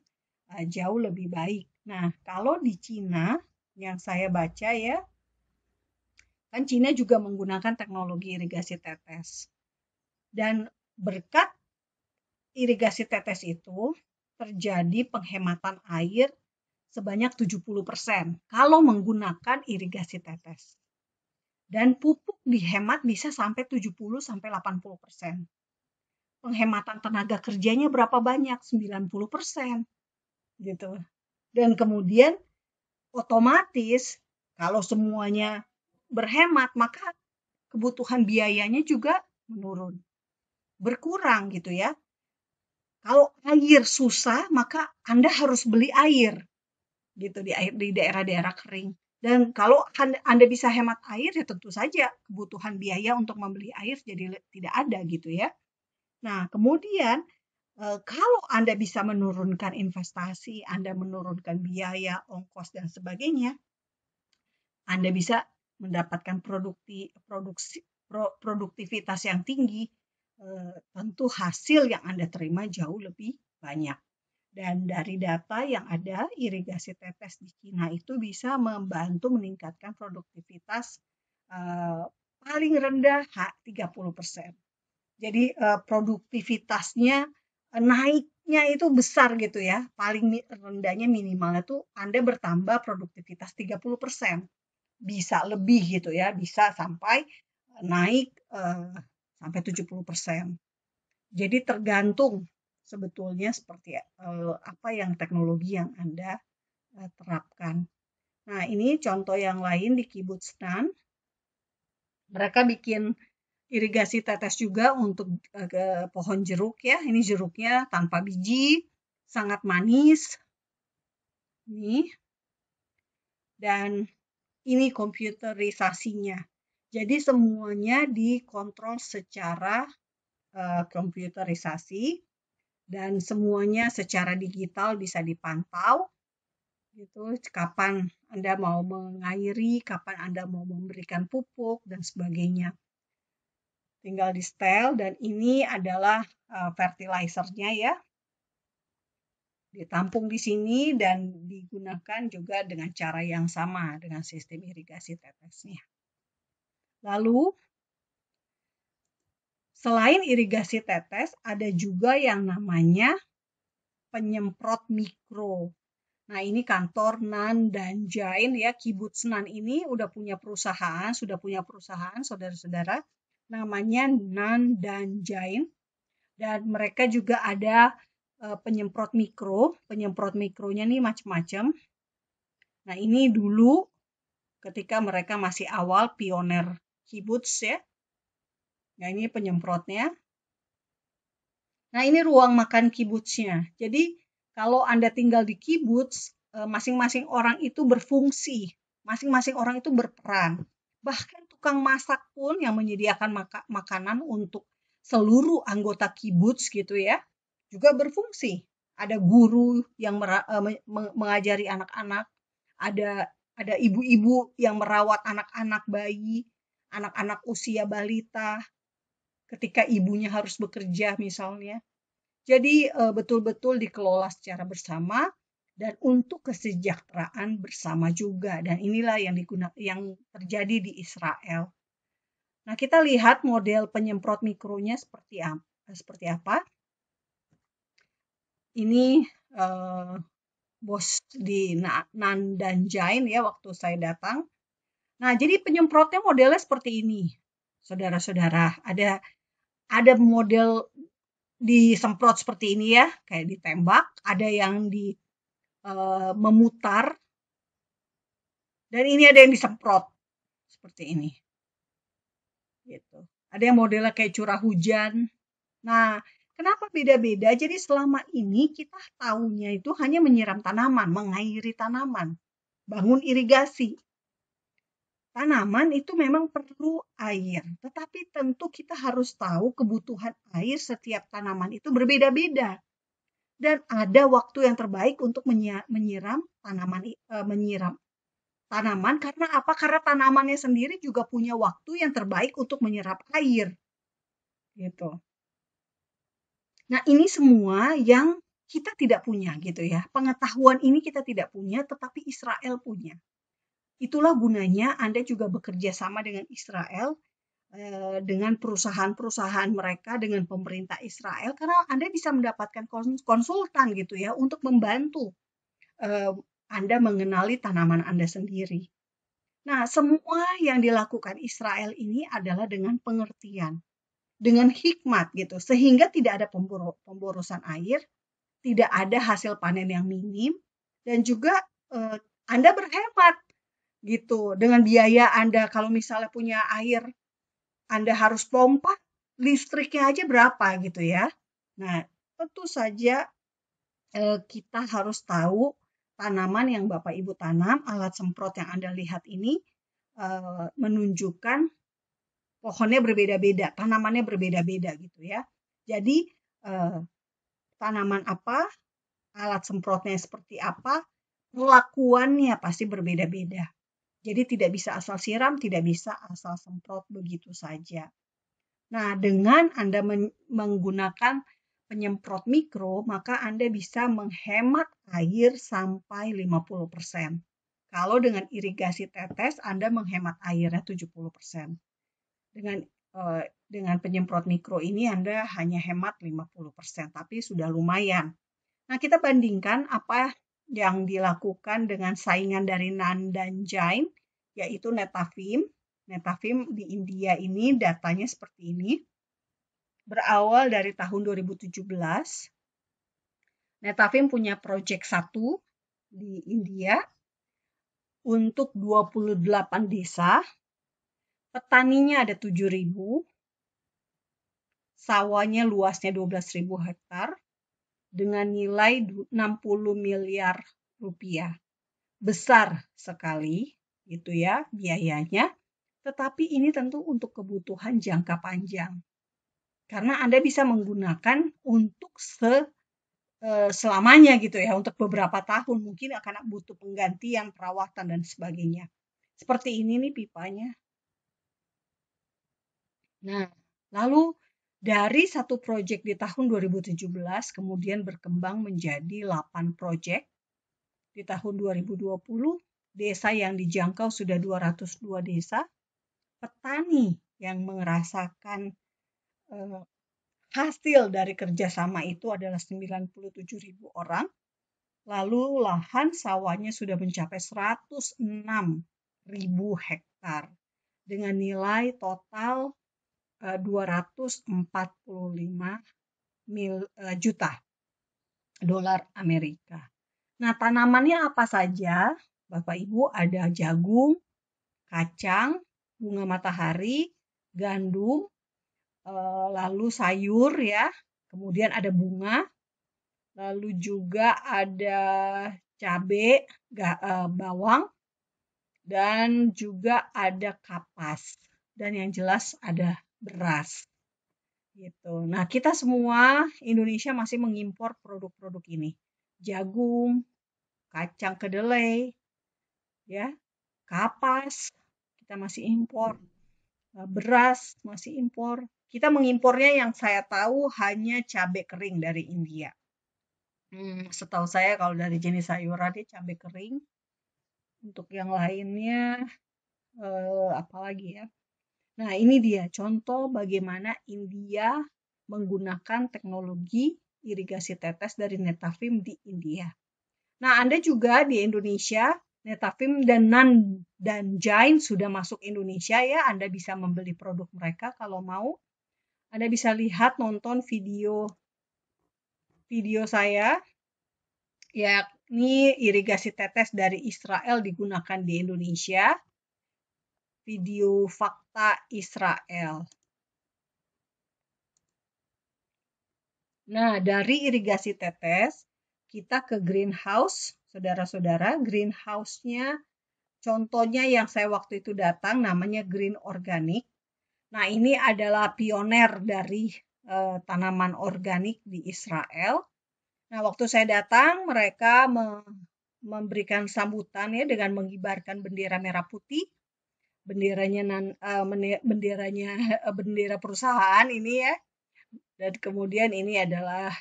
jauh lebih baik. Nah, kalau di Cina yang saya baca ya, kan Cina juga menggunakan teknologi irigasi tetes. Dan berkat irigasi tetes itu terjadi penghematan air sebanyak 70% kalau menggunakan irigasi tetes. Dan pupuk dihemat bisa sampai 70-80%. Penghematan tenaga kerjanya berapa banyak? 90%. Gitu. Dan kemudian otomatis kalau semuanya berhemat, maka kebutuhan biayanya juga menurun. Berkurang gitu ya. Kalau air susah, maka Anda harus beli air gitu di daerah-daerah kering. Dan kalau Anda bisa hemat air, ya tentu saja kebutuhan biaya untuk membeli air jadi tidak ada gitu ya. Nah, kemudian kalau Anda bisa menurunkan investasi, Anda menurunkan biaya, ongkos, dan sebagainya, Anda bisa mendapatkan produktivitas yang tinggi, tentu hasil yang Anda terima jauh lebih banyak. Dan dari data yang ada, irigasi tetes di Cina itu bisa membantu meningkatkan produktivitas paling rendah 30%. Jadi produktivitasnya naiknya itu besar gitu ya. Paling rendahnya minimalnya tuh Anda bertambah produktivitas 30%. Bisa lebih gitu ya, bisa sampai naik sampai 70%. Jadi tergantung sebetulnya seperti apa yang teknologi yang Anda terapkan. Nah, ini contoh yang lain di Kibbutz Nan. Mereka bikin irigasi tetes juga untuk pohon jeruk ya. Ini jeruknya tanpa biji, sangat manis. Ini. Dan ini komputerisasinya. Jadi semuanya dikontrol secara komputerisasi. Dan semuanya secara digital bisa dipantau gitu, kapan Anda mau mengairi, kapan Anda mau memberikan pupuk dan sebagainya. Tinggal di setel dan ini adalah fertilizernya ya. Ditampung di sini dan digunakan juga dengan cara yang sama dengan sistem irigasi tetesnya. Lalu selain irigasi tetes, ada juga yang namanya penyemprot mikro. Nah, ini kantor Nan dan Jain ya. Kibuts Nan ini sudah punya perusahaan, saudara-saudara. Namanya Nan dan Jain. Dan mereka juga ada penyemprot mikro. Penyemprot mikronya nih macam-macam. Nah, ini dulu ketika mereka masih awal pioner kibuts ya. Nah, ini penyemprotnya. Nah, ini ruang makan kibutsnya. Jadi, kalau Anda tinggal di kibuts, masing-masing orang itu berfungsi, masing-masing orang itu berperan. Bahkan tukang masak pun yang menyediakan makanan untuk seluruh anggota kibuts gitu ya, juga berfungsi. Ada guru yang mengajari anak-anak, ada ibu-ibu yang merawat anak-anak bayi, anak-anak usia balita, ketika ibunya harus bekerja misalnya. Jadi betul-betul dikelola secara bersama dan untuk kesejahteraan bersama juga. Dan inilah yang terjadi di Israel. Nah, kita lihat model penyemprot mikronya seperti apa. Ini bos di Nan dan Jain ya waktu saya datang. Nah, jadi penyemprotnya modelnya seperti ini. Saudara-saudara, ada model disemprot seperti ini ya, kayak ditembak, ada yang memutar, dan ini ada yang disemprot seperti ini. Gitu. Ada yang modelnya kayak curah hujan. Nah, kenapa beda-beda? Jadi selama ini kita taunya itu hanya menyiram tanaman, mengairi tanaman, bangun irigasi. Tanaman itu memang perlu air, tetapi tentu kita harus tahu kebutuhan air setiap tanaman itu berbeda-beda. Dan ada waktu yang terbaik untuk menyiram tanaman karena apa? Karena tanamannya sendiri juga punya waktu yang terbaik untuk menyerap air. Gitu. Nah, ini semua yang kita tidak punya gitu ya. Pengetahuan ini kita tidak punya, tetapi Israel punya. Itulah gunanya Anda juga bekerja sama dengan Israel, dengan perusahaan-perusahaan mereka, dengan pemerintah Israel, karena Anda bisa mendapatkan konsultan gitu ya, untuk membantu Anda mengenali tanaman Anda sendiri. Nah, semua yang dilakukan Israel ini adalah dengan pengertian, dengan hikmat gitu, sehingga tidak ada pemborosan air, tidak ada hasil panen yang minim, dan juga Anda berhemat gitu dengan biaya Anda. Kalau misalnya punya air Anda harus pompa, listriknya aja berapa gitu ya. Nah, tentu saja kita harus tahu tanaman yang Bapak Ibu tanam, alat semprot yang Anda lihat ini menunjukkan pohonnya berbeda-beda, tanamannya berbeda-beda gitu ya. Jadi tanaman apa, alat semprotnya seperti apa, perlakuannya pasti berbeda-beda. Jadi tidak bisa asal siram, tidak bisa asal semprot begitu saja. Nah, dengan Anda menggunakan penyemprot mikro, maka Anda bisa menghemat air sampai 50%. Kalau dengan irigasi tetes, Anda menghemat airnya 70%. Dengan penyemprot mikro ini Anda hanya hemat 50%, tapi sudah lumayan. Nah, kita bandingkan apa yang dilakukan dengan saingan dari Nan dan Jain, yaitu Netafim. Netafim di India ini datanya seperti ini. Berawal dari tahun 2017, Netafim punya proyek 1 di India untuk 28 desa. Petaninya ada 7.000, sawahnya luasnya 12.000 hektar, dengan nilai 60 miliar rupiah. Besar sekali gitu ya biayanya, tetapi ini tentu untuk kebutuhan jangka panjang. Karena Anda bisa menggunakan untuk selamanya gitu ya, untuk beberapa tahun, mungkin akan butuh penggantian, perawatan dan sebagainya. Seperti ini nih pipanya. Nah, lalu dari satu proyek di tahun 2017 kemudian berkembang menjadi 8 proyek. Di tahun 2020, desa yang dijangkau sudah 202 desa. Petani yang merasakan hasil dari kerjasama itu adalah 97.000 orang. Lalu lahan sawahnya sudah mencapai 106.000 hektar dengan nilai total 245 juta dolar Amerika. Nah, tanamannya apa saja? Bapak Ibu, ada jagung, kacang, bunga matahari, gandum, lalu sayur ya, kemudian ada bunga, lalu juga ada cabai, bawang, dan juga ada kapas. Dan yang jelas ada beras. Gitu. Nah, kita semua Indonesia masih mengimpor produk-produk ini. Jagung, kacang kedelai, ya, kapas, kita masih impor. Beras masih impor. Kita mengimpornya yang saya tahu hanya cabai kering dari India. Setahu saya kalau dari jenis sayuran dia cabai kering. Untuk yang lainnya apalagi ya? Nah, ini dia contoh bagaimana India menggunakan teknologi irigasi tetes dari Netafim di India. Nah, Anda juga di Indonesia, Netafim dan Nan dan Jain sudah masuk Indonesia ya. Anda bisa membeli produk mereka kalau mau. Anda bisa lihat nonton video saya, yakni irigasi tetes dari Israel digunakan di Indonesia. Video fakta Israel. Nah, dari irigasi tetes, kita ke greenhouse, saudara-saudara. Greenhouse-nya, contohnya yang saya waktu itu datang, namanya Green Organic. Nah, ini adalah pioner dari tanaman organik di Israel. Nah, waktu saya datang, mereka memberikan sambutan ya dengan mengibarkan bendera merah putih. Bendera perusahaan ini ya, dan kemudian ini adalah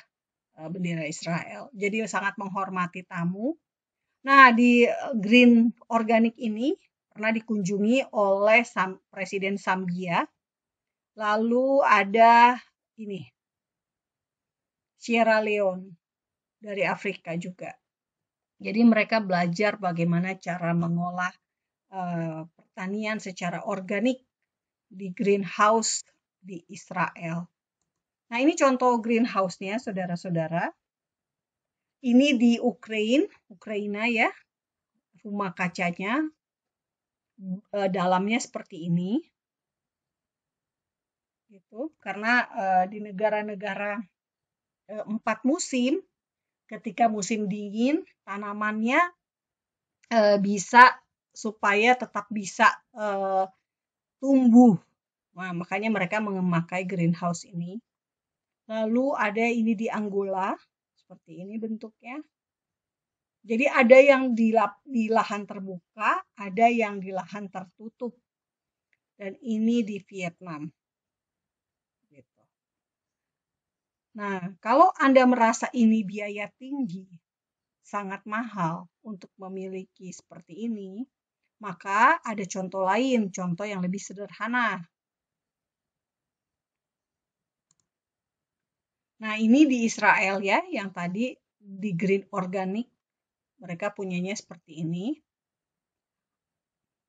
bendera Israel. Jadi sangat menghormati tamu. Nah, di Green Organic ini pernah dikunjungi oleh Presiden Zambia. Lalu ada ini Sierra Leone dari Afrika juga. Jadi mereka belajar bagaimana cara mengolah pertanian secara organik di greenhouse di Israel. Nah, ini contoh greenhouse-nya, saudara-saudara. Ini di Ukraina ya, rumah kacanya. Dalamnya seperti ini. Gitu. Karena di negara-negara 4 musim, ketika musim dingin, tanamannya bisa supaya tetap bisa tumbuh. Nah, makanya mereka memakai greenhouse ini. Lalu ada ini di Angola, seperti ini bentuknya. Jadi ada yang di lahan terbuka, ada yang di lahan tertutup. Dan ini di Vietnam. Gitu. Nah, kalau Anda merasa ini biaya tinggi, sangat mahal untuk memiliki seperti ini, maka ada contoh lain, contoh yang lebih sederhana. Nah, ini di Israel ya, yang tadi di Green Organic, mereka punyanya seperti ini.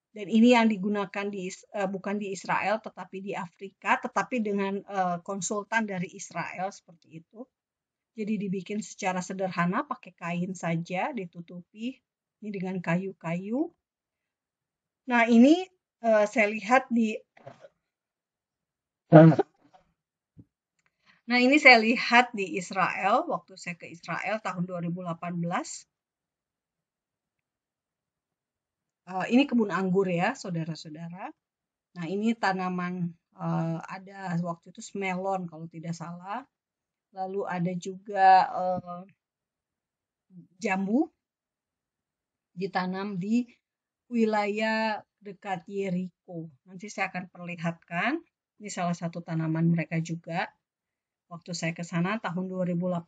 Dan ini yang digunakan bukan di Israel, tetapi di Afrika, tetapi dengan konsultan dari Israel seperti itu. Jadi dibikin secara sederhana, pakai kain saja, ditutupi ini dengan kayu-kayu. Nah, ini saya lihat di Nah, ini saya lihat di Israel, waktu saya ke Israel tahun 2018. Ini kebun anggur ya, saudara-saudara. Nah, ini tanaman, ada waktu itu melon kalau tidak salah. Lalu ada juga jambu ditanam di wilayah dekat Yeriko. Nanti saya akan perlihatkan. Ini salah satu tanaman mereka juga. Waktu saya ke sana tahun 2018.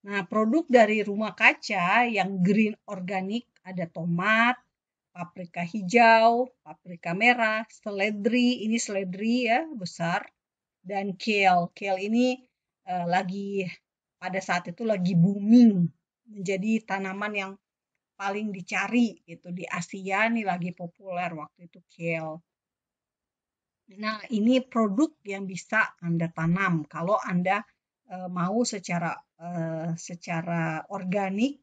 Nah, produk dari rumah kaca yang Green Organic ada tomat, paprika hijau, paprika merah, seledri, ini seledri ya, besar, dan kale. Kale ini lagi pada saat itu lagi booming, menjadi tanaman yang paling dicari gitu di Asia nih, lagi populer waktu itu kale. Nah, ini produk yang bisa Anda tanam kalau Anda mau secara organik,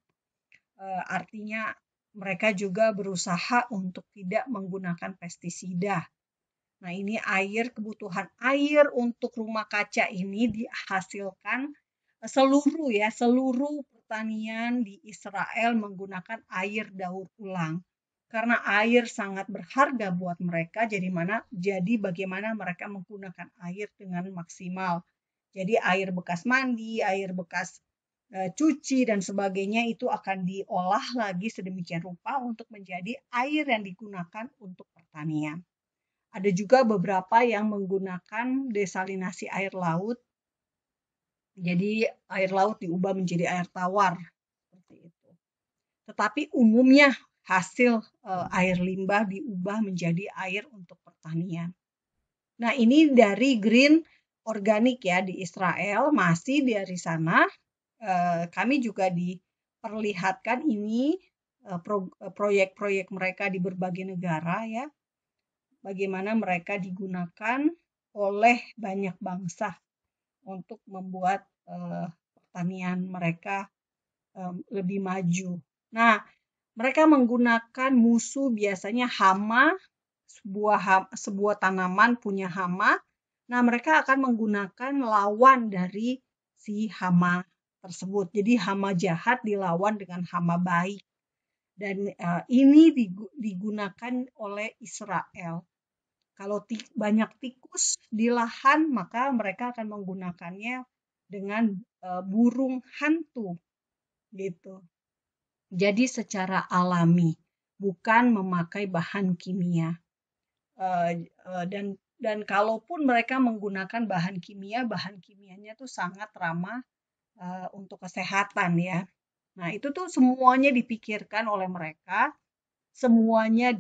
artinya mereka juga berusaha untuk tidak menggunakan pestisida. Nah, ini kebutuhan air untuk rumah kaca ini dihasilkan seluruh pertanian di Israel menggunakan air daur ulang. Karena air sangat berharga buat mereka, jadi bagaimana mereka menggunakan air dengan maksimal. Jadi air bekas mandi, air bekas cuci dan sebagainya itu akan diolah lagi sedemikian rupa untuk menjadi air yang digunakan untuk pertanian. Ada juga beberapa yang menggunakan desalinasi air laut. Jadi air laut diubah menjadi air tawar seperti itu. Tetapi umumnya hasil air limbah diubah menjadi air untuk pertanian. Nah, ini dari Green Organic ya di Israel. Masih dari sana kami juga diperlihatkan ini proyek-proyek mereka di berbagai negara ya. Bagaimana mereka digunakan oleh banyak bangsa untuk membuat pertanian mereka lebih maju. Nah, mereka menggunakan musuh biasanya hama, sebuah tanaman punya hama. Nah, mereka akan menggunakan lawan dari si hama tersebut. Jadi hama jahat dilawan dengan hama baik. Dan ini digunakan oleh Israel. Kalau banyak tikus di lahan, maka mereka akan menggunakannya dengan burung hantu, gitu. Jadi secara alami, bukan memakai bahan kimia. Dan kalaupun mereka menggunakan bahan kimianya tuh sangat ramah untuk kesehatan ya. Nah, itu tuh semuanya dipikirkan oleh mereka, semuanya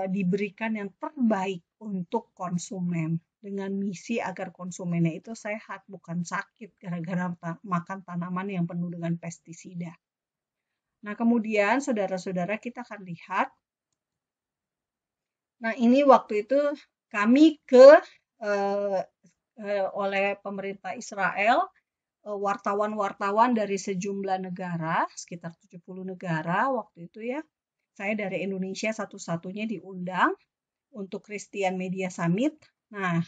diberikan yang terbaik untuk konsumen dengan misi agar konsumennya itu sehat, bukan sakit gara-gara makan tanaman yang penuh dengan pestisida. Nah, kemudian saudara-saudara kita akan lihat. Nah, ini waktu itu kami oleh pemerintah Israel, wartawan-wartawan dari sejumlah negara, sekitar 70 negara waktu itu ya. Saya dari Indonesia satu-satunya diundang untuk Christian Media Summit. Nah,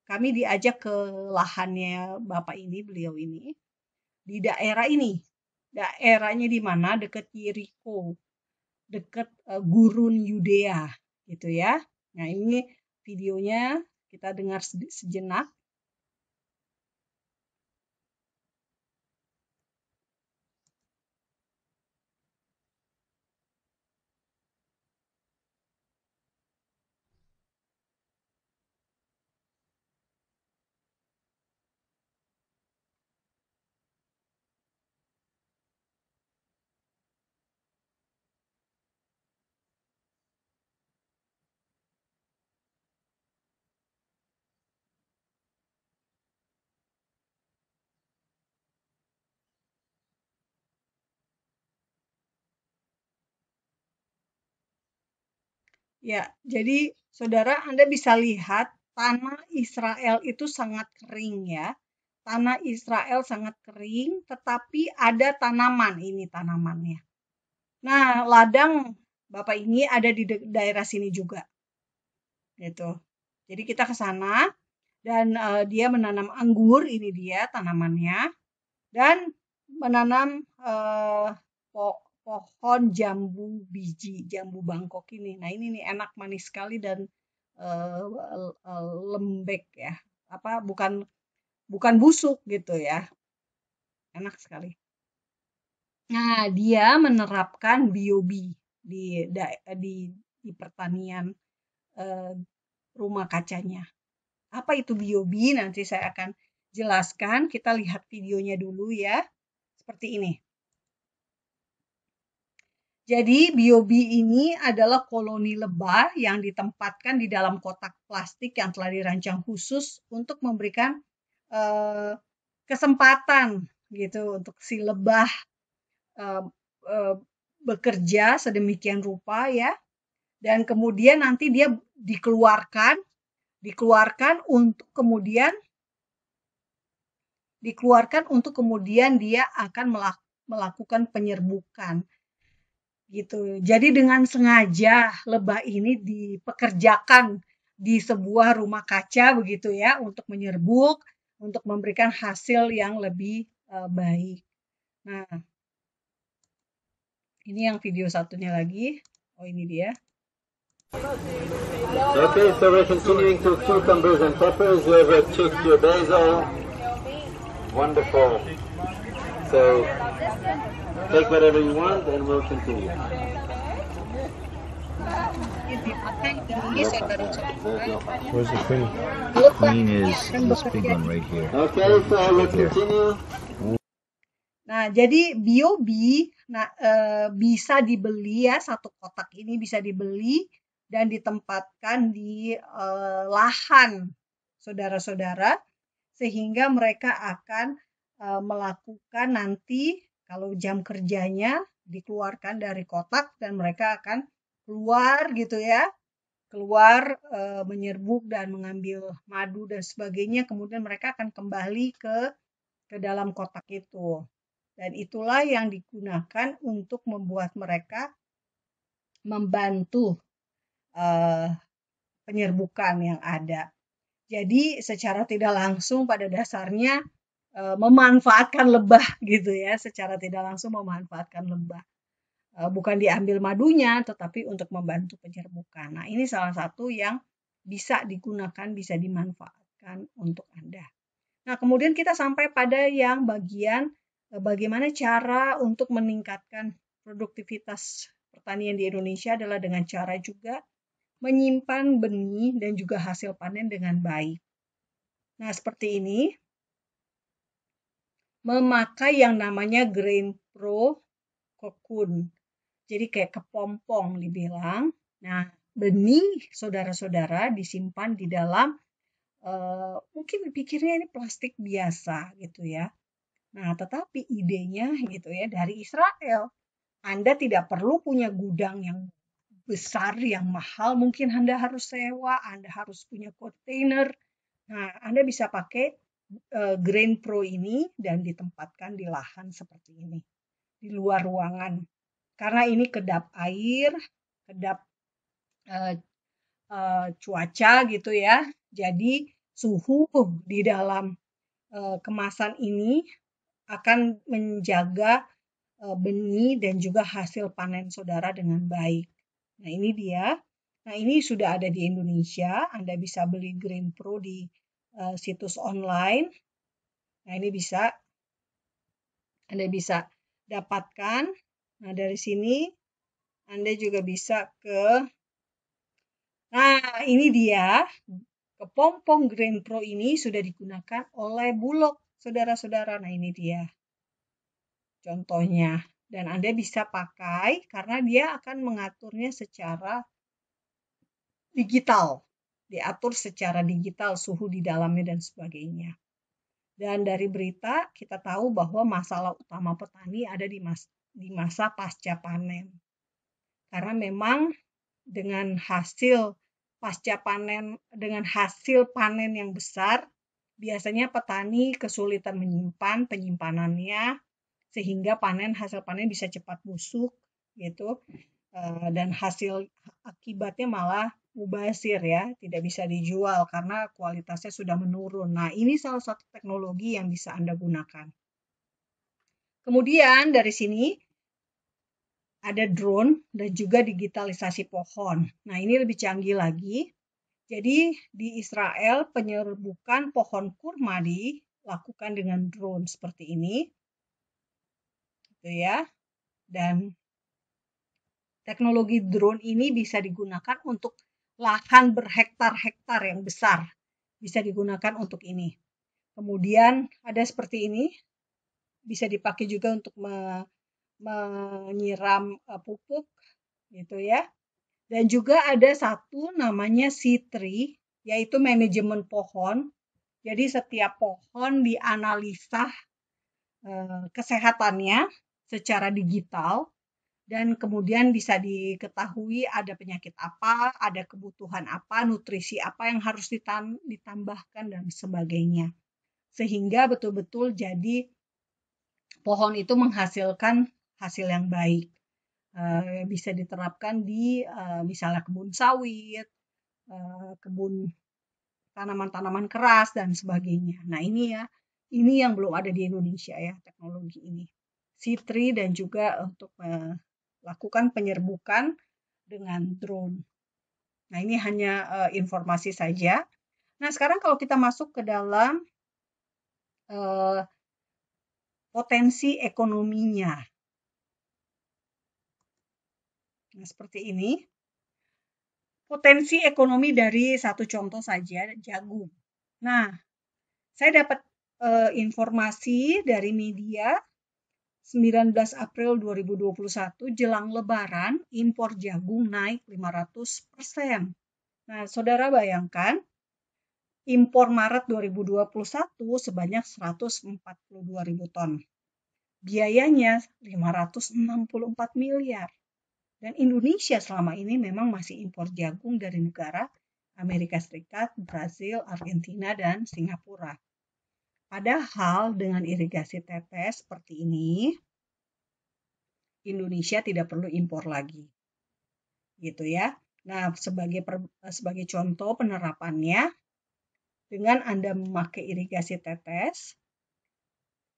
kami diajak ke lahannya beliau ini, di daerah ini. Daerahnya di mana? Dekat Yeriko, dekat gurun Yudea, gitu ya. Nah, ini videonya kita dengar sejenak. Ya, jadi saudara Anda bisa lihat tanah Israel itu sangat kering ya. Tanah Israel sangat kering, tetapi ada tanaman, ini tanamannya. Nah, ladang Bapak ini ada di daerah sini juga. Gitu. Jadi kita ke sana dan dia menanam anggur, ini dia tanamannya. Dan menanam pohon jambu biji, jambu Bangkok ini. Nah, ini nih enak, manis sekali dan lembek ya. Bukan busuk gitu ya. Enak sekali. Nah, dia menerapkan biobi di pertanian rumah kacanya. Apa itu biobi? Nanti saya akan jelaskan. Kita lihat videonya dulu ya. Seperti ini. Jadi biobi ini adalah koloni lebah yang ditempatkan di dalam kotak plastik yang telah dirancang khusus untuk memberikan kesempatan gitu, untuk si lebah bekerja sedemikian rupa ya, dan kemudian nanti dia dikeluarkan untuk kemudian dia akan melakukan penyerbukan gitu. Jadi dengan sengaja lebah ini dipekerjakan di sebuah rumah kaca begitu ya, untuk menyerbuk, untuk memberikan hasil yang lebih baik. Nah, ini yang video satunya lagi. Oh, ini dia. Okay, so we're continuing to cucumbers and peppers. You have your chick, your basil. Wonderful. So take whatever you want and we'll continue. Where's the queen? Queen is this big one right here. Okay, so let's continue. Nah, jadi BOB bisa dibeli ya, satu kotak ini bisa dibeli dan ditempatkan di lahan saudara-saudara, sehingga mereka akan melakukan nanti kalau jam kerjanya dikeluarkan dari kotak dan mereka akan keluar gitu ya, menyerbuk dan mengambil madu dan sebagainya, kemudian mereka akan kembali ke dalam kotak itu. Dan itulah yang digunakan untuk membuat mereka membantu penyerbukan yang ada. Jadi secara tidak langsung pada dasarnya memanfaatkan lebah gitu ya, secara tidak langsung memanfaatkan lebah. Bukan diambil madunya, tetapi untuk membantu penyerbukan. Nah, ini salah satu yang bisa digunakan, bisa dimanfaatkan untuk Anda. Nah, kemudian kita sampai pada yang bagian bagaimana cara untuk meningkatkan produktivitas pertanian di Indonesia adalah dengan cara juga menyimpan benih dan juga hasil panen dengan baik. Nah, seperti ini. Memakai yang namanya GrainPro Cocoon. Jadi kayak kepompong dibilang. Nah, benih saudara-saudara disimpan di dalam mungkin pikirnya ini plastik biasa gitu ya. Nah, tetapi idenya gitu ya dari Israel. Anda tidak perlu punya gudang yang besar, yang mahal. Mungkin Anda harus sewa, Anda harus punya kontainer. Nah, Anda bisa pakai GrainPro ini dan ditempatkan di lahan seperti ini. Di luar ruangan. Karena ini kedap air, kedap cuaca gitu ya. Jadi suhu di dalam kemasan ini akan menjaga benih dan juga hasil panen saudara dengan baik. Nah, ini dia. Nah, ini sudah ada di Indonesia. Anda bisa beli GrainPro di situs online. Nah, ini Anda bisa dapatkan. Nah, dari sini Anda juga bisa Nah, ini dia. Kepompong GrainPro ini sudah digunakan oleh Bulog, saudara-saudara. Nah, ini dia contohnya. Dan Anda bisa pakai karena dia akan mengaturnya secara digital. Diatur secara digital suhu di dalamnya dan sebagainya. Dan dari berita kita tahu bahwa masalah utama petani ada di masa pasca panen. Karena memang dengan hasil pasca panen, dengan hasil panen yang besar, biasanya petani kesulitan menyimpan penyimpanannya sehingga hasil panen bisa cepat busuk gitu. Dan hasil akibatnya malah mubazir ya, tidak bisa dijual karena kualitasnya sudah menurun. Nah, ini salah satu teknologi yang bisa Anda gunakan. Kemudian dari sini ada drone dan juga digitalisasi pohon. Nah, ini lebih canggih lagi. Jadi di Israel penyerbukan pohon kurma dilakukan dengan drone seperti ini. Gitu ya. Dan teknologi drone ini bisa digunakan untuk lahan berhektar-hektar yang besar. Bisa digunakan untuk ini. Kemudian ada seperti ini. Bisa dipakai juga untuk menyiram pupuk gitu ya. Dan juga ada satu namanya C3, yaitu manajemen pohon. Jadi setiap pohon dianalisa kesehatannya secara digital, dan kemudian bisa diketahui ada penyakit apa, ada kebutuhan apa, nutrisi apa yang harus ditambahkan dan sebagainya. Sehingga betul-betul jadi pohon itu menghasilkan hasil yang baik. Bisa diterapkan di misalnya kebun sawit, kebun tanaman-tanaman keras dan sebagainya. Nah, ini yang belum ada di Indonesia ya, teknologi ini. Sitri dan juga untuk lakukan penyerbukan dengan drone. Nah, ini hanya informasi saja. Nah, sekarang kalau kita masuk ke dalam potensi ekonominya. Nah, seperti ini. Potensi ekonomi dari satu contoh saja, jagung. Nah, saya dapat informasi dari media 19 April 2021 jelang Lebaran impor jagung naik 500%. Nah, saudara bayangkan impor Maret 2021 sebanyak 142.000 ton. Biayanya 564 miliar. Dan Indonesia selama ini memang masih impor jagung dari negara Amerika Serikat, Brasil, Argentina, dan Singapura. Padahal dengan irigasi tetes seperti ini, Indonesia tidak perlu impor lagi. Gitu ya. Nah, sebagai contoh penerapannya, dengan Anda memakai irigasi tetes,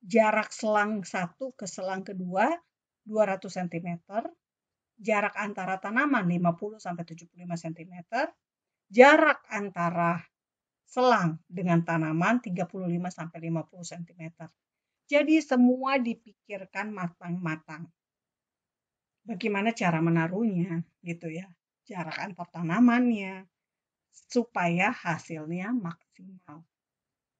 jarak selang satu ke selang kedua 200 cm, jarak antara tanaman 50-75 cm, jarak antara selang dengan tanaman 35-50 cm. Jadi semua dipikirkan matang-matang. Bagaimana cara menaruhnya gitu ya. Jarak antar tanamannya supaya hasilnya maksimal.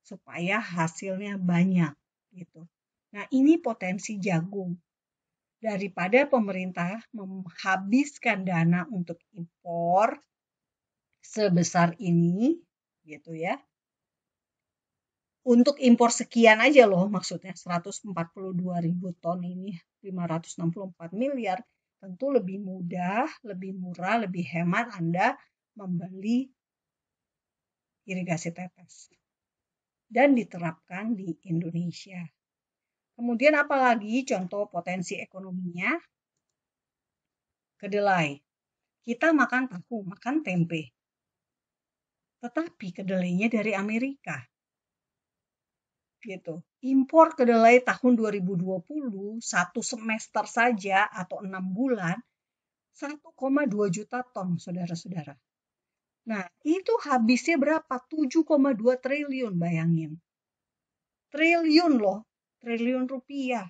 Supaya hasilnya banyak gitu. Nah, ini potensi jagung. Daripada pemerintah menghabiskan dana untuk impor sebesar ini gitu ya. Untuk impor sekian aja loh, maksudnya 142.000 ton ini 564 miliar, tentu lebih mudah, lebih murah, lebih hemat Anda membeli irigasi tetes dan diterapkan di Indonesia. Kemudian apalagi contoh potensi ekonominya? Kedelai. Kita makan tahu, makan tempe. Tetapi kedelainya dari Amerika. Gitu. Impor kedelai tahun 2020 satu semester saja atau 6 bulan 1,2 juta ton, saudara-saudara. Nah, itu habisnya berapa? 7,2 triliun, bayangin. Triliun loh, triliun rupiah.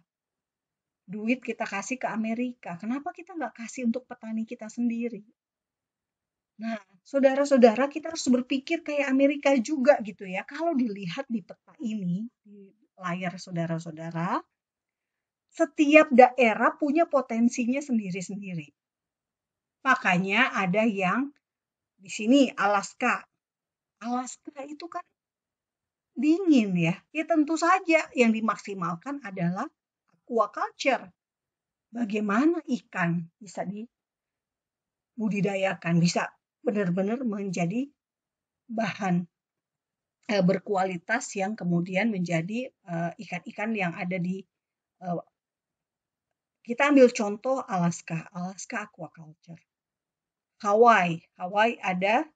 Duit kita kasih ke Amerika. Kenapa kita nggak kasih untuk petani kita sendiri? Nah, saudara-saudara, kita harus berpikir kayak Amerika juga gitu ya. Kalau dilihat di peta ini, di layar saudara-saudara, setiap daerah punya potensinya sendiri-sendiri. Makanya ada yang di sini Alaska. Alaska itu kan dingin ya. Ya tentu saja yang dimaksimalkan adalah aquaculture. Bagaimana ikan bisa dibudidayakan, bisa benar-benar menjadi bahan berkualitas yang kemudian menjadi ikan-ikan yang ada di kita ambil contoh Alaska aquaculture. Hawaii ada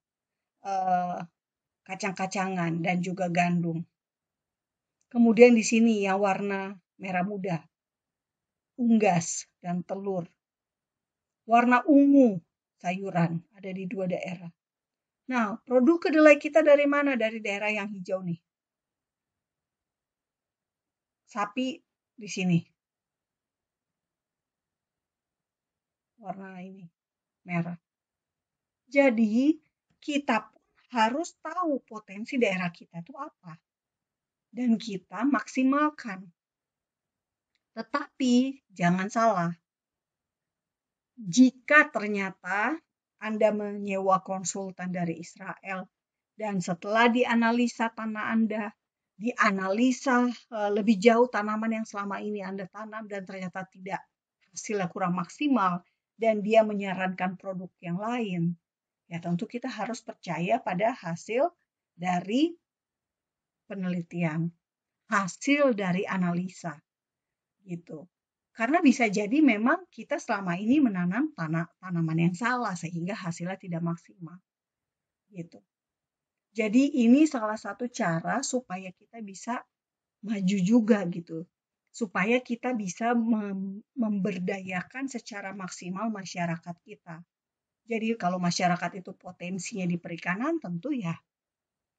kacang-kacangan dan juga gandum. Kemudian di sini yang warna merah muda, unggas dan telur. Warna ungu, sayuran, ada di 2 daerah. Nah, produk kedelai kita dari mana? Dari daerah yang hijau nih. Sapi di sini. Warna ini, merah. Jadi, kita harus tahu potensi daerah kita itu apa. Dan kita maksimalkan. Tetapi, jangan salah. Jika ternyata Anda menyewa konsultan dari Israel dan setelah dianalisa tanah Anda dianalisa lebih jauh tanaman yang selama ini Anda tanam dan ternyata tidak, hasilnya kurang maksimal, dan dia menyarankan produk yang lain, ya tentu kita harus percaya pada hasil dari penelitian, hasil dari analisa gitu. Karena bisa jadi memang kita selama ini menanam tanaman yang salah sehingga hasilnya tidak maksimal gitu. Jadi ini salah satu cara supaya kita bisa maju juga gitu. Supaya kita bisa memberdayakan secara maksimal masyarakat kita. Jadi kalau masyarakat itu potensinya di perikanan, tentu ya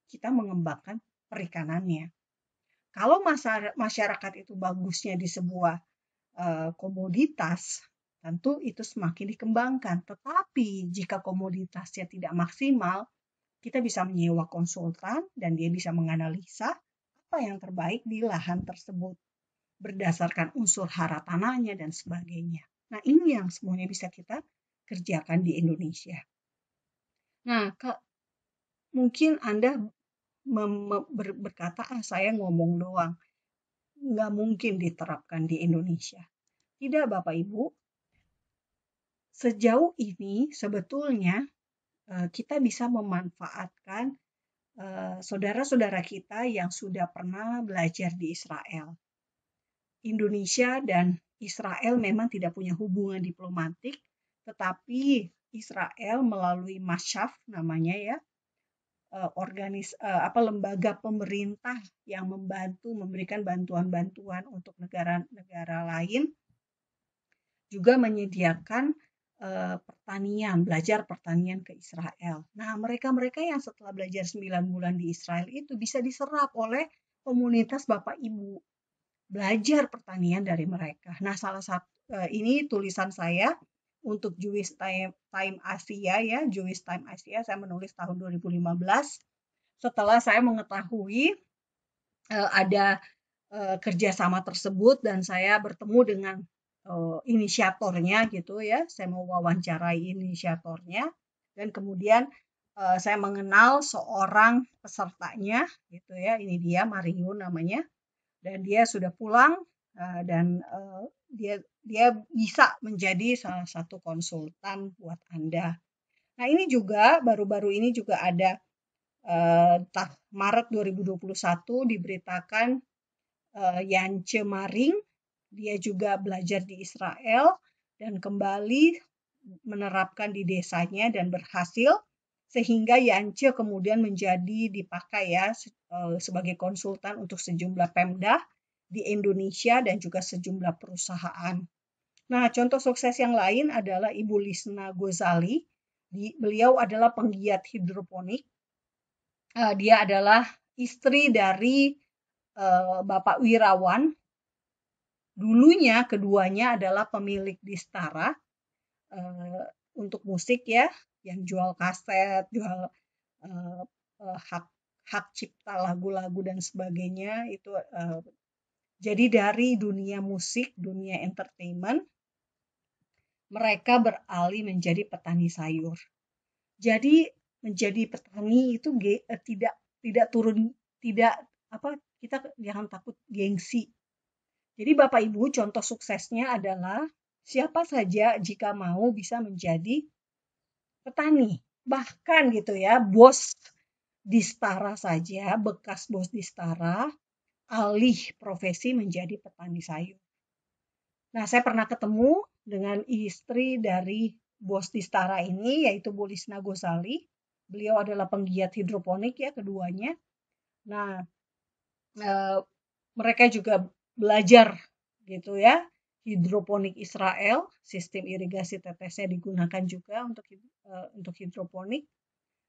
kita mengembangkan perikanannya. Kalau masyarakat itu bagusnya di sebuah komoditas, tentu itu semakin dikembangkan. Tetapi jika komoditasnya tidak maksimal, kita bisa menyewa konsultan dan dia bisa menganalisa apa yang terbaik di lahan tersebut berdasarkan unsur hara tanahnya dan sebagainya. Nah, ini yang semuanya bisa kita kerjakan di Indonesia. Nah, mungkin Anda berkata, saya ngomong doang. Nggak mungkin diterapkan di Indonesia. Tidak, Bapak Ibu. Sejauh ini sebetulnya kita bisa memanfaatkan saudara-saudara kita yang sudah pernah belajar di Israel. Indonesia dan Israel memang tidak punya hubungan diplomatik, tetapi Israel melalui Masyaf namanya ya, lembaga pemerintah yang memberikan bantuan-bantuan untuk negara-negara lain, juga menyediakan belajar pertanian ke Israel. Nah, mereka-mereka yang setelah belajar 9 bulan di Israel itu bisa diserap oleh komunitas Bapak Ibu. Belajar pertanian dari mereka. Nah, salah satu ini tulisan saya untuk Jewish Time Asia ya, Jewish Time Asia, saya menulis tahun 2015 setelah saya mengetahui ada kerjasama tersebut dan saya bertemu dengan inisiatornya gitu ya, saya mau wawancarai inisiatornya dan kemudian saya mengenal seorang pesertanya gitu ya, ini dia Mariun namanya, dan dia sudah pulang dan dia bisa menjadi salah satu konsultan buat Anda. Nah, ini juga baru-baru ini juga ada Maret 2021 diberitakan Yance Maring, dia juga belajar di Israel dan kembali menerapkan di desanya dan berhasil, sehingga Yance kemudian dipakai ya sebagai konsultan untuk sejumlah Pemda di Indonesia dan juga sejumlah perusahaan. Nah, contoh sukses yang lain adalah Ibu Lisna Gozali. Beliau adalah penggiat hidroponik. Dia adalah istri dari Bapak Wirawan. Dulunya keduanya adalah pemilik Distara untuk musik ya, yang jual kaset, jual hak cipta lagu-lagu dan sebagainya itu. Jadi dari dunia musik, dunia entertainment, mereka beralih menjadi petani sayur. Jadi menjadi petani itu tidak turun, kita jangan takut gengsi. Jadi Bapak Ibu, contoh suksesnya adalah siapa saja jika mau bisa menjadi petani. Bahkan gitu ya, bos Distara saja, bekas bos Distara, alih profesi menjadi petani sayur. Nah, saya pernah ketemu dengan istri dari bos Distara ini, yaitu Bu Lisna Gozali. Beliau adalah penggiat hidroponik ya keduanya. Nah, mereka juga belajar gitu ya, hidroponik Israel, sistem irigasi tetesnya digunakan juga untuk hidroponik.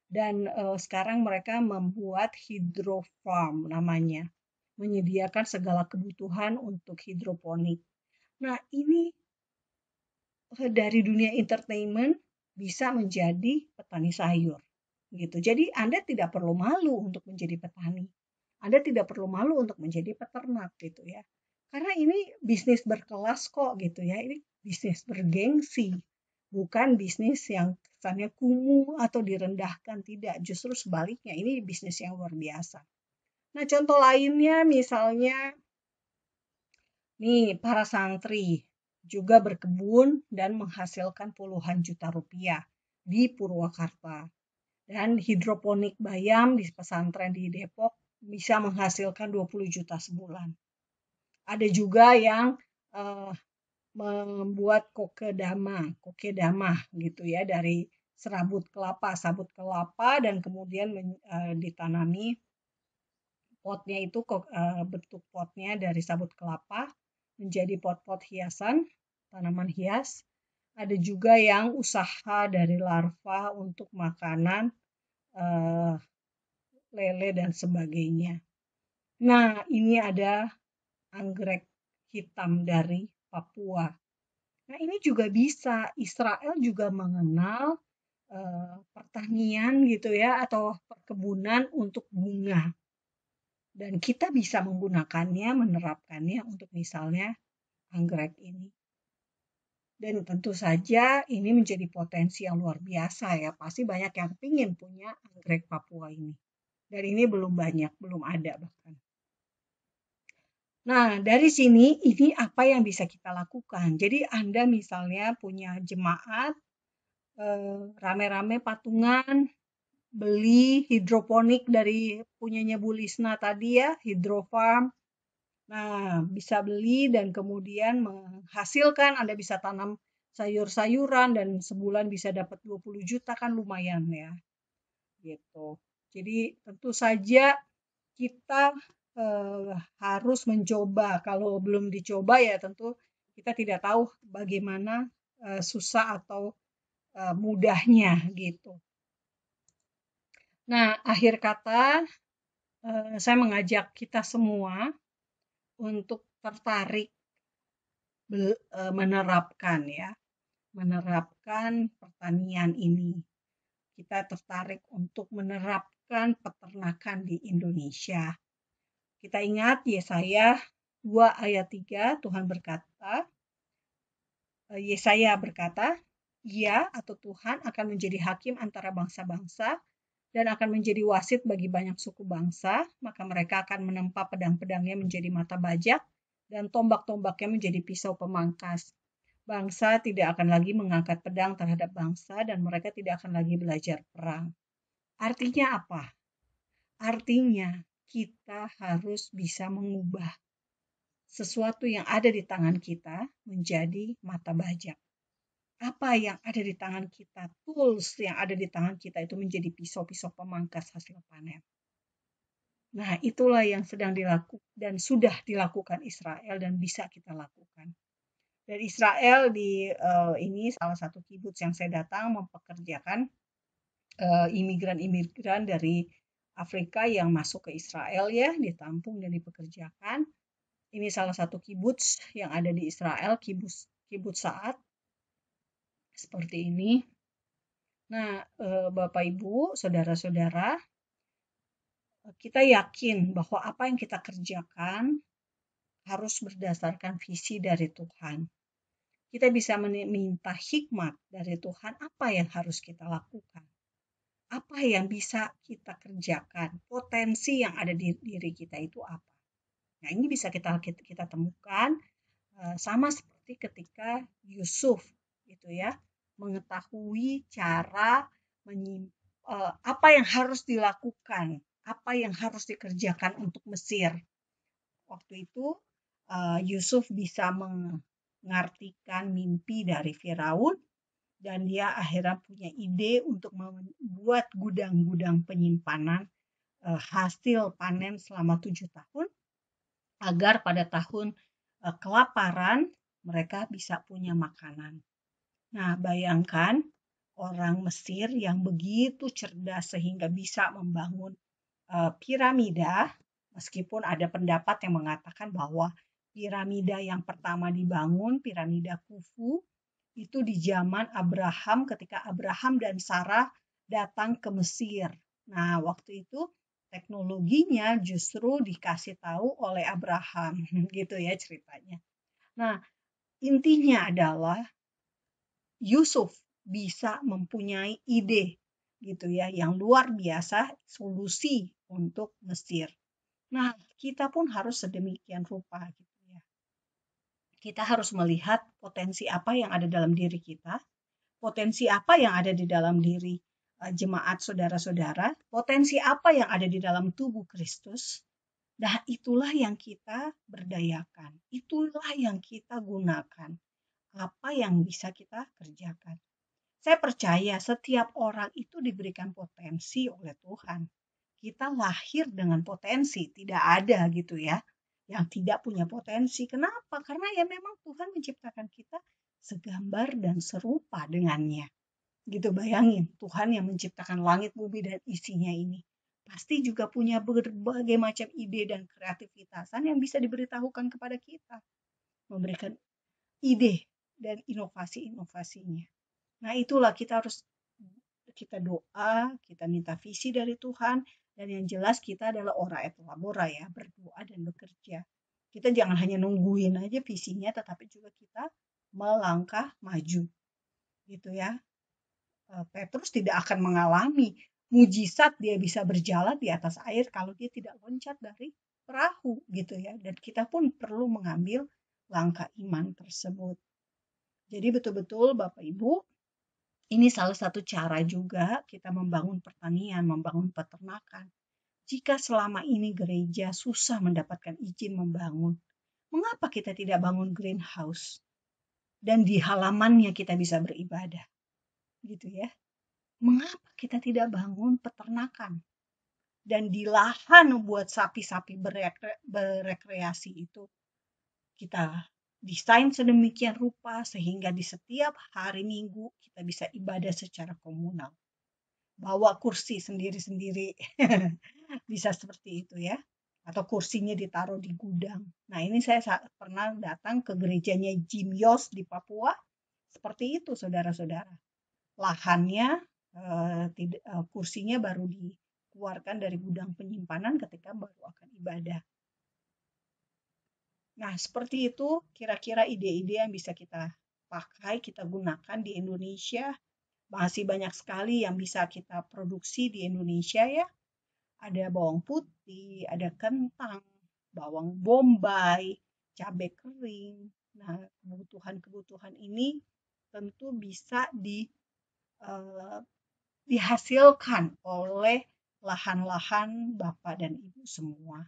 Dan sekarang mereka membuat hidrofarm namanya, menyediakan segala kebutuhan untuk hidroponik. Nah, ini dari dunia entertainment bisa menjadi petani sayur gitu. Jadi Anda tidak perlu malu untuk menjadi petani. Anda tidak perlu malu untuk menjadi peternak gitu ya. Karena ini bisnis berkelas kok gitu ya. Ini bisnis bergengsi. Bukan bisnis yang kesannya kumuh atau direndahkan, tidak. Justru sebaliknya, ini bisnis yang luar biasa. Nah, contoh lainnya misalnya nih, para santri juga berkebun dan menghasilkan puluhan juta rupiah di Purwakarta. Dan hidroponik bayam di pesantren di Depok bisa menghasilkan 20 juta sebulan. Ada juga yang membuat kokedama gitu ya, dari sabut kelapa dan kemudian ditanami potnya itu bentuk potnya dari sabut kelapa menjadi pot-pot hiasan, tanaman hias. Ada juga yang usaha dari larva untuk makanan lele dan sebagainya. Nah, ini ada anggrek hitam dari Papua. Nah, ini juga bisa. Israel juga mengenal pertanian gitu ya, atau perkebunan untuk bunga. Dan kita bisa menggunakannya, menerapkannya untuk misalnya anggrek ini. Dan tentu saja ini menjadi potensi yang luar biasa ya. Pasti banyak yang ingin punya anggrek Papua ini. Dan ini belum banyak, belum ada bahkan. Nah, dari sini ini apa yang bisa kita lakukan. Jadi Anda misalnya punya jemaat, rame-rame patungan, beli hidroponik dari punyanya Bu Lisna tadi ya, hidrofarm. Nah, bisa beli dan kemudian menghasilkan, Anda bisa tanam sayur-sayuran dan sebulan bisa dapat 20 juta kan lumayan ya. Gitu. Jadi tentu saja kita harus mencoba. Kalau belum dicoba ya tentu kita tidak tahu bagaimana susah atau mudahnya gitu. Nah, akhir kata saya mengajak kita semua untuk tertarik menerapkan pertanian ini. Kita tertarik untuk menerapkan peternakan di Indonesia. Kita ingat Yesaya 2 ayat 3, Tuhan berkata, Yesaya berkata, Ia atau Tuhan akan menjadi hakim antara bangsa-bangsa dan akan menjadi wasit bagi banyak suku bangsa, maka mereka akan menempa pedang-pedangnya menjadi mata bajak dan tombak-tombaknya menjadi pisau pemangkas. Bangsa tidak akan lagi mengangkat pedang terhadap bangsa dan mereka tidak akan lagi belajar perang. Artinya apa? Artinya kita harus bisa mengubah sesuatu yang ada di tangan kita menjadi mata bajak. Apa yang ada di tangan kita, tools yang ada di tangan kita itu menjadi pisau-pisau pemangkas hasil panen. Nah, itulah yang sedang dilakukan dan sudah dilakukan Israel dan bisa kita lakukan. Dan Israel ini salah satu kibbutz yang saya datang mempekerjakan imigran-imigran dari Afrika yang masuk ke Israel ya, ditampung dan dipekerjakan. Ini salah satu kibbutz yang ada di Israel, kibbutz Sa'at. Seperti ini. Nah, Bapak Ibu, saudara-saudara, kita yakin bahwa apa yang kita kerjakan harus berdasarkan visi dari Tuhan. Kita bisa meminta hikmat dari Tuhan apa yang harus kita lakukan. Apa yang bisa kita kerjakan, potensi yang ada di diri kita itu apa. Nah, ini bisa kita temukan sama seperti ketika Yusuf gitu ya, mengetahui cara apa yang harus dilakukan, apa yang harus dikerjakan untuk Mesir. Waktu itu Yusuf bisa mengartikan mimpi dari Firaun dan dia akhirnya punya ide untuk membuat gudang-gudang penyimpanan hasil panen selama 7 tahun agar pada tahun kelaparan mereka bisa punya makanan. Nah, bayangkan orang Mesir yang begitu cerdas sehingga bisa membangun piramida, meskipun ada pendapat yang mengatakan bahwa piramida yang pertama dibangun, piramida Khufu, itu di zaman Abraham ketika Abraham dan Sarah datang ke Mesir. Nah, waktu itu teknologinya justru dikasih tahu oleh Abraham, gitu ya ceritanya. Nah, intinya adalah Yusuf bisa mempunyai ide gitu ya yang luar biasa solusi untuk Mesir. Nah, kita pun harus sedemikian rupa gitu ya. Kita harus melihat potensi apa yang ada dalam diri kita, potensi apa yang ada di dalam diri jemaat saudara-saudara, potensi apa yang ada di dalam tubuh Kristus. Nah, itulah yang kita berdayakan, itulah yang kita gunakan, apa yang bisa kita kerjakan. Saya percaya setiap orang itu diberikan potensi oleh Tuhan. Kita lahir dengan potensi, tidak ada gitu ya, yang tidak punya potensi. Kenapa? Karena ya memang Tuhan menciptakan kita segambar dan serupa dengannya. Gitu, bayangin, Tuhan yang menciptakan langit, bumi, dan isinya ini. Pasti juga punya berbagai macam ide dan kreativitasan yang bisa diberitahukan kepada kita. Memberikan ide dan inovasi-inovasinya. Nah, itulah kita doa, kita minta visi dari Tuhan, dan yang jelas kita adalah ora et labora ya, berdoa dan bekerja. Kita jangan hanya nungguin aja visinya, tetapi juga kita melangkah maju. Gitu ya. Petrus tidak akan mengalami mujizat dia bisa berjalan di atas air kalau dia tidak loncat dari perahu gitu ya. Dan kita pun perlu mengambil langkah iman tersebut. Jadi betul-betul Bapak Ibu, ini salah satu cara juga kita membangun pertanian, membangun peternakan. Jika selama ini gereja susah mendapatkan izin membangun, mengapa kita tidak bangun greenhouse? Dan di halamannya kita bisa beribadah. Gitu ya. Mengapa kita tidak bangun peternakan? Dan di lahan buat sapi-sapi berekreasi itu kita desain sedemikian rupa sehingga di setiap hari Minggu kita bisa ibadah secara komunal. Bawa kursi sendiri-sendiri. Bisa seperti itu ya. Atau kursinya ditaruh di gudang. Nah, ini saya pernah datang ke gerejanya Jim Yos di Papua. Seperti itu saudara-saudara. Lahannya kursinya baru dikeluarkan dari gudang penyimpanan ketika baru akan ibadah. Nah, seperti itu kira-kira ide-ide yang bisa kita pakai, kita gunakan di Indonesia. Masih banyak sekali yang bisa kita produksi di Indonesia ya. Ada bawang putih, ada kentang, bawang bombay, cabai kering. Nah, kebutuhan-kebutuhan ini tentu bisa dihasilkan oleh lahan-lahan Bapak dan Ibu semua.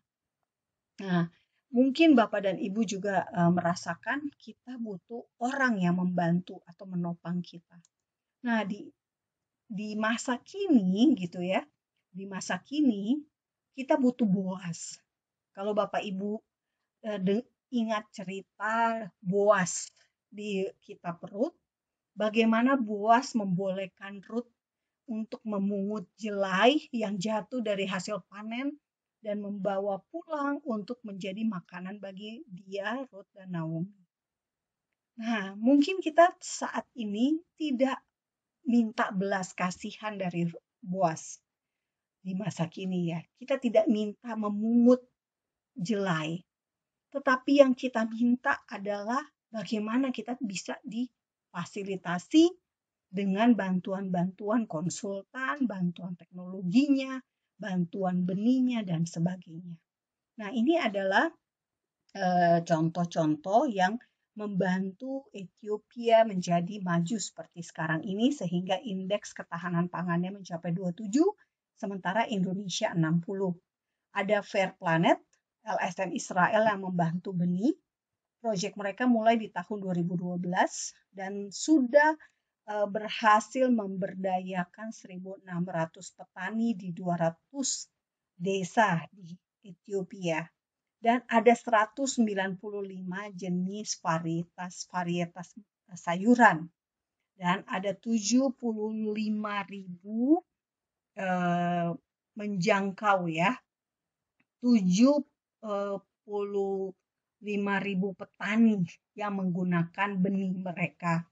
Nah, mungkin Bapak dan Ibu juga merasakan kita butuh orang yang membantu atau menopang kita. Nah, di masa kini gitu ya, di masa kini kita butuh Boas. Kalau Bapak Ibu ingat cerita Boas di kitab Rut, bagaimana Boas membolehkan Rut untuk memungut jelai yang jatuh dari hasil panen dan membawa pulang untuk menjadi makanan bagi dia, Rut dan Naomi. Nah, mungkin kita saat ini tidak minta belas kasihan dari Boas di masa kini ya. Kita tidak minta memungut jelai. Tetapi yang kita minta adalah bagaimana kita bisa difasilitasi dengan bantuan-bantuan konsultan, bantuan teknologinya, bantuan benihnya, dan sebagainya. Nah, ini adalah contoh-contoh yang membantu Ethiopia menjadi maju seperti sekarang ini sehingga indeks ketahanan pangannya mencapai 27, sementara Indonesia 60. Ada Fair Planet, LSM Israel yang membantu benih. Proyek mereka mulai di tahun 2012 dan sudah berhasil memberdayakan 1.600 petani di 200 desa di Ethiopia. Dan ada 195 jenis varietas sayuran. Dan ada 75.000 menjangkau ya. 75.000 petani yang menggunakan benih mereka.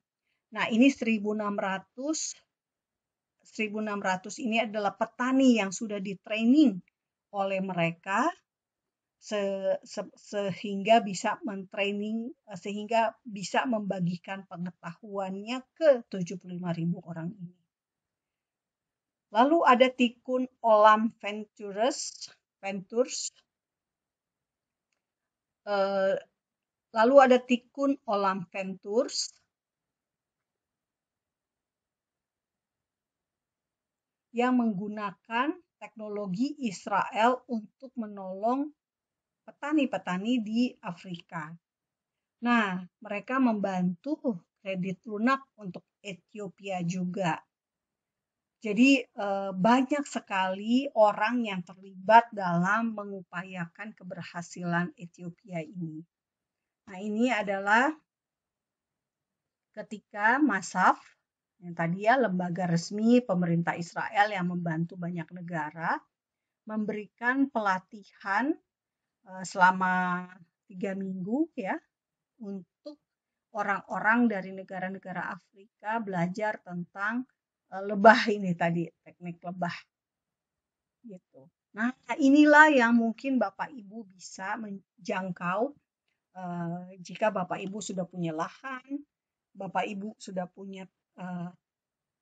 Nah, ini 1.600 ini adalah petani yang sudah di-training oleh mereka sehingga bisa sehingga bisa membagikan pengetahuannya ke 75.000 orang ini. Lalu ada Tikun Olam Ventures Lalu ada Tikkun Olam Ventures. Yang menggunakan teknologi Israel untuk menolong petani-petani di Afrika. Nah, mereka membantu kredit lunak untuk Ethiopia juga. Jadi banyak sekali orang yang terlibat dalam mengupayakan keberhasilan Ethiopia ini. Nah, ini adalah ketika Masaf, yang tadi ya lembaga resmi pemerintah Israel yang membantu banyak negara, memberikan pelatihan selama 3 minggu ya untuk orang-orang dari negara-negara Afrika belajar tentang lebah ini tadi, teknik lebah gitu. Nah, inilah yang mungkin Bapak Ibu bisa menjangkau jika Bapak Ibu sudah punya lahan, Bapak Ibu sudah punya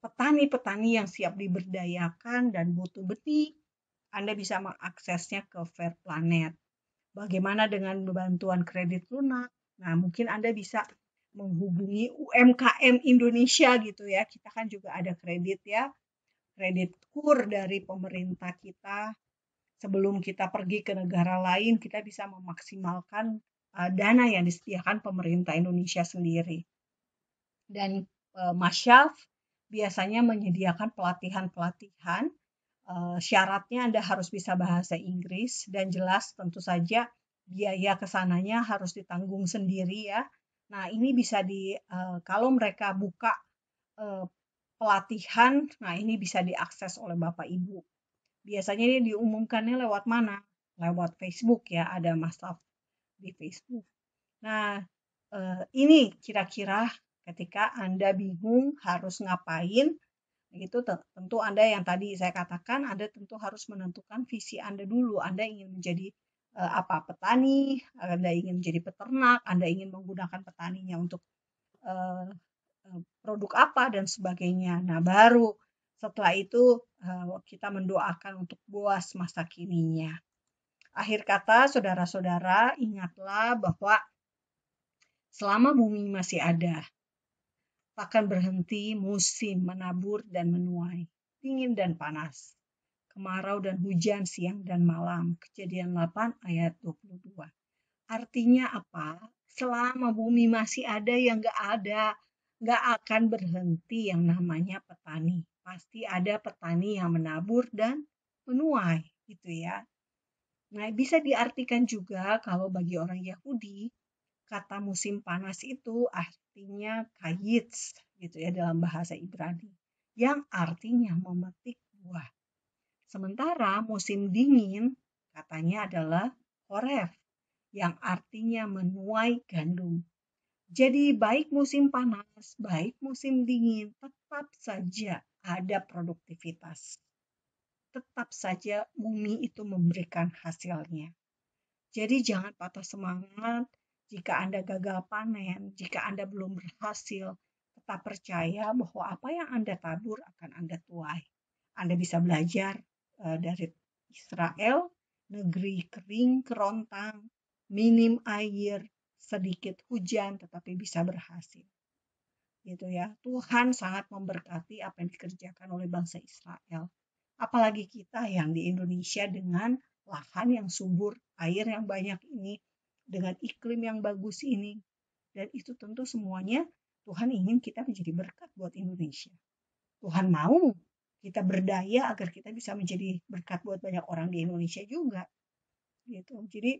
petani-petani yang siap diberdayakan dan butuh benih, Anda bisa mengaksesnya ke Fair Planet. Bagaimana dengan bantuan kredit lunak? Nah, mungkin Anda bisa menghubungi UMKM Indonesia gitu ya. Kita kan juga ada kredit ya, kredit KUR dari pemerintah kita. Sebelum kita pergi ke negara lain, kita bisa memaksimalkan dana yang disediakan pemerintah Indonesia sendiri. Dan Masyaf biasanya menyediakan pelatihan-pelatihan. Syaratnya Anda harus bisa bahasa Inggris dan jelas tentu saja biaya kesananya harus ditanggung sendiri ya. Nah, ini bisa kalau mereka buka pelatihan, nah ini bisa diakses oleh Bapak Ibu. Biasanya ini diumumkannya lewat mana? Lewat Facebook ya, ada Masaf di Facebook. Nah, ini kira-kira ketika Anda bingung harus ngapain, itu tentu Anda yang tadi saya katakan, Anda tentu harus menentukan visi Anda dulu. Anda ingin menjadi petani, Anda ingin menjadi peternak, Anda ingin menggunakan petaninya untuk produk apa dan sebagainya. Nah, baru setelah itu kita mendoakan untuk Boas masa kininya. Akhir kata, saudara-saudara, ingatlah bahwa selama bumi masih ada, takkan berhenti musim menabur dan menuai, dingin dan panas, kemarau dan hujan siang dan malam. Kejadian 8 ayat 22. Artinya apa? Selama bumi masih ada yang nggak akan berhenti yang namanya petani. Pasti ada petani yang menabur dan menuai, gitu ya. Nah, bisa diartikan juga kalau bagi orang Yahudi, kata musim panas itu artinya kayitz gitu ya dalam bahasa Ibrani, yang artinya memetik buah. Sementara musim dingin katanya adalah koref, yang artinya menuai gandum. Jadi baik musim panas, baik musim dingin, tetap saja ada produktivitas. Tetap saja bumi itu memberikan hasilnya. Jadi jangan patah semangat jika Anda gagal panen, jika Anda belum berhasil. Tetap percaya bahwa apa yang Anda tabur akan Anda tuai. Anda bisa belajar dari Israel, negeri kering, kerontang, minim air, sedikit hujan, tetapi bisa berhasil. Gitu ya. Tuhan sangat memberkati apa yang dikerjakan oleh bangsa Israel. Apalagi kita yang di Indonesia dengan lahan yang subur, air yang banyak ini, dengan iklim yang bagus ini. Dan itu tentu semuanya Tuhan ingin kita menjadi berkat buat Indonesia. Tuhan mau kita berdaya agar kita bisa menjadi berkat buat banyak orang di Indonesia juga. Gitu. Jadi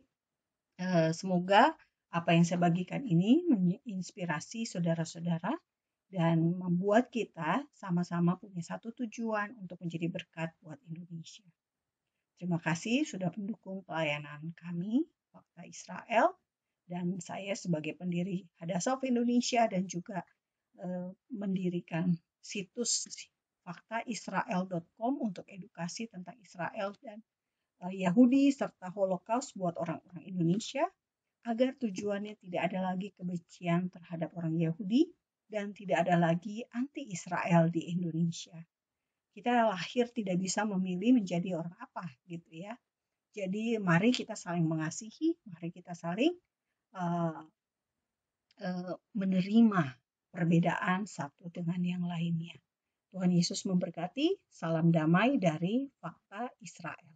semoga apa yang saya bagikan ini menginspirasi saudara-saudara dan membuat kita sama-sama punya satu tujuan untuk menjadi berkat buat Indonesia. Terima kasih sudah mendukung pelayanan kami, Fakta Israel, dan saya sebagai pendiri Hadassah of Indonesia dan juga mendirikan situs faktaisrael.com untuk edukasi tentang Israel dan Yahudi serta Holocaust buat orang-orang Indonesia, agar tujuannya tidak ada lagi kebencian terhadap orang Yahudi dan tidak ada lagi anti-Israel di Indonesia. Kita lahir tidak bisa memilih menjadi orang apa gitu ya. Jadi mari kita saling mengasihi, mari kita saling menerima perbedaan satu dengan yang lainnya. Tuhan Yesus memberkati. Salam damai dari Fakta Israel.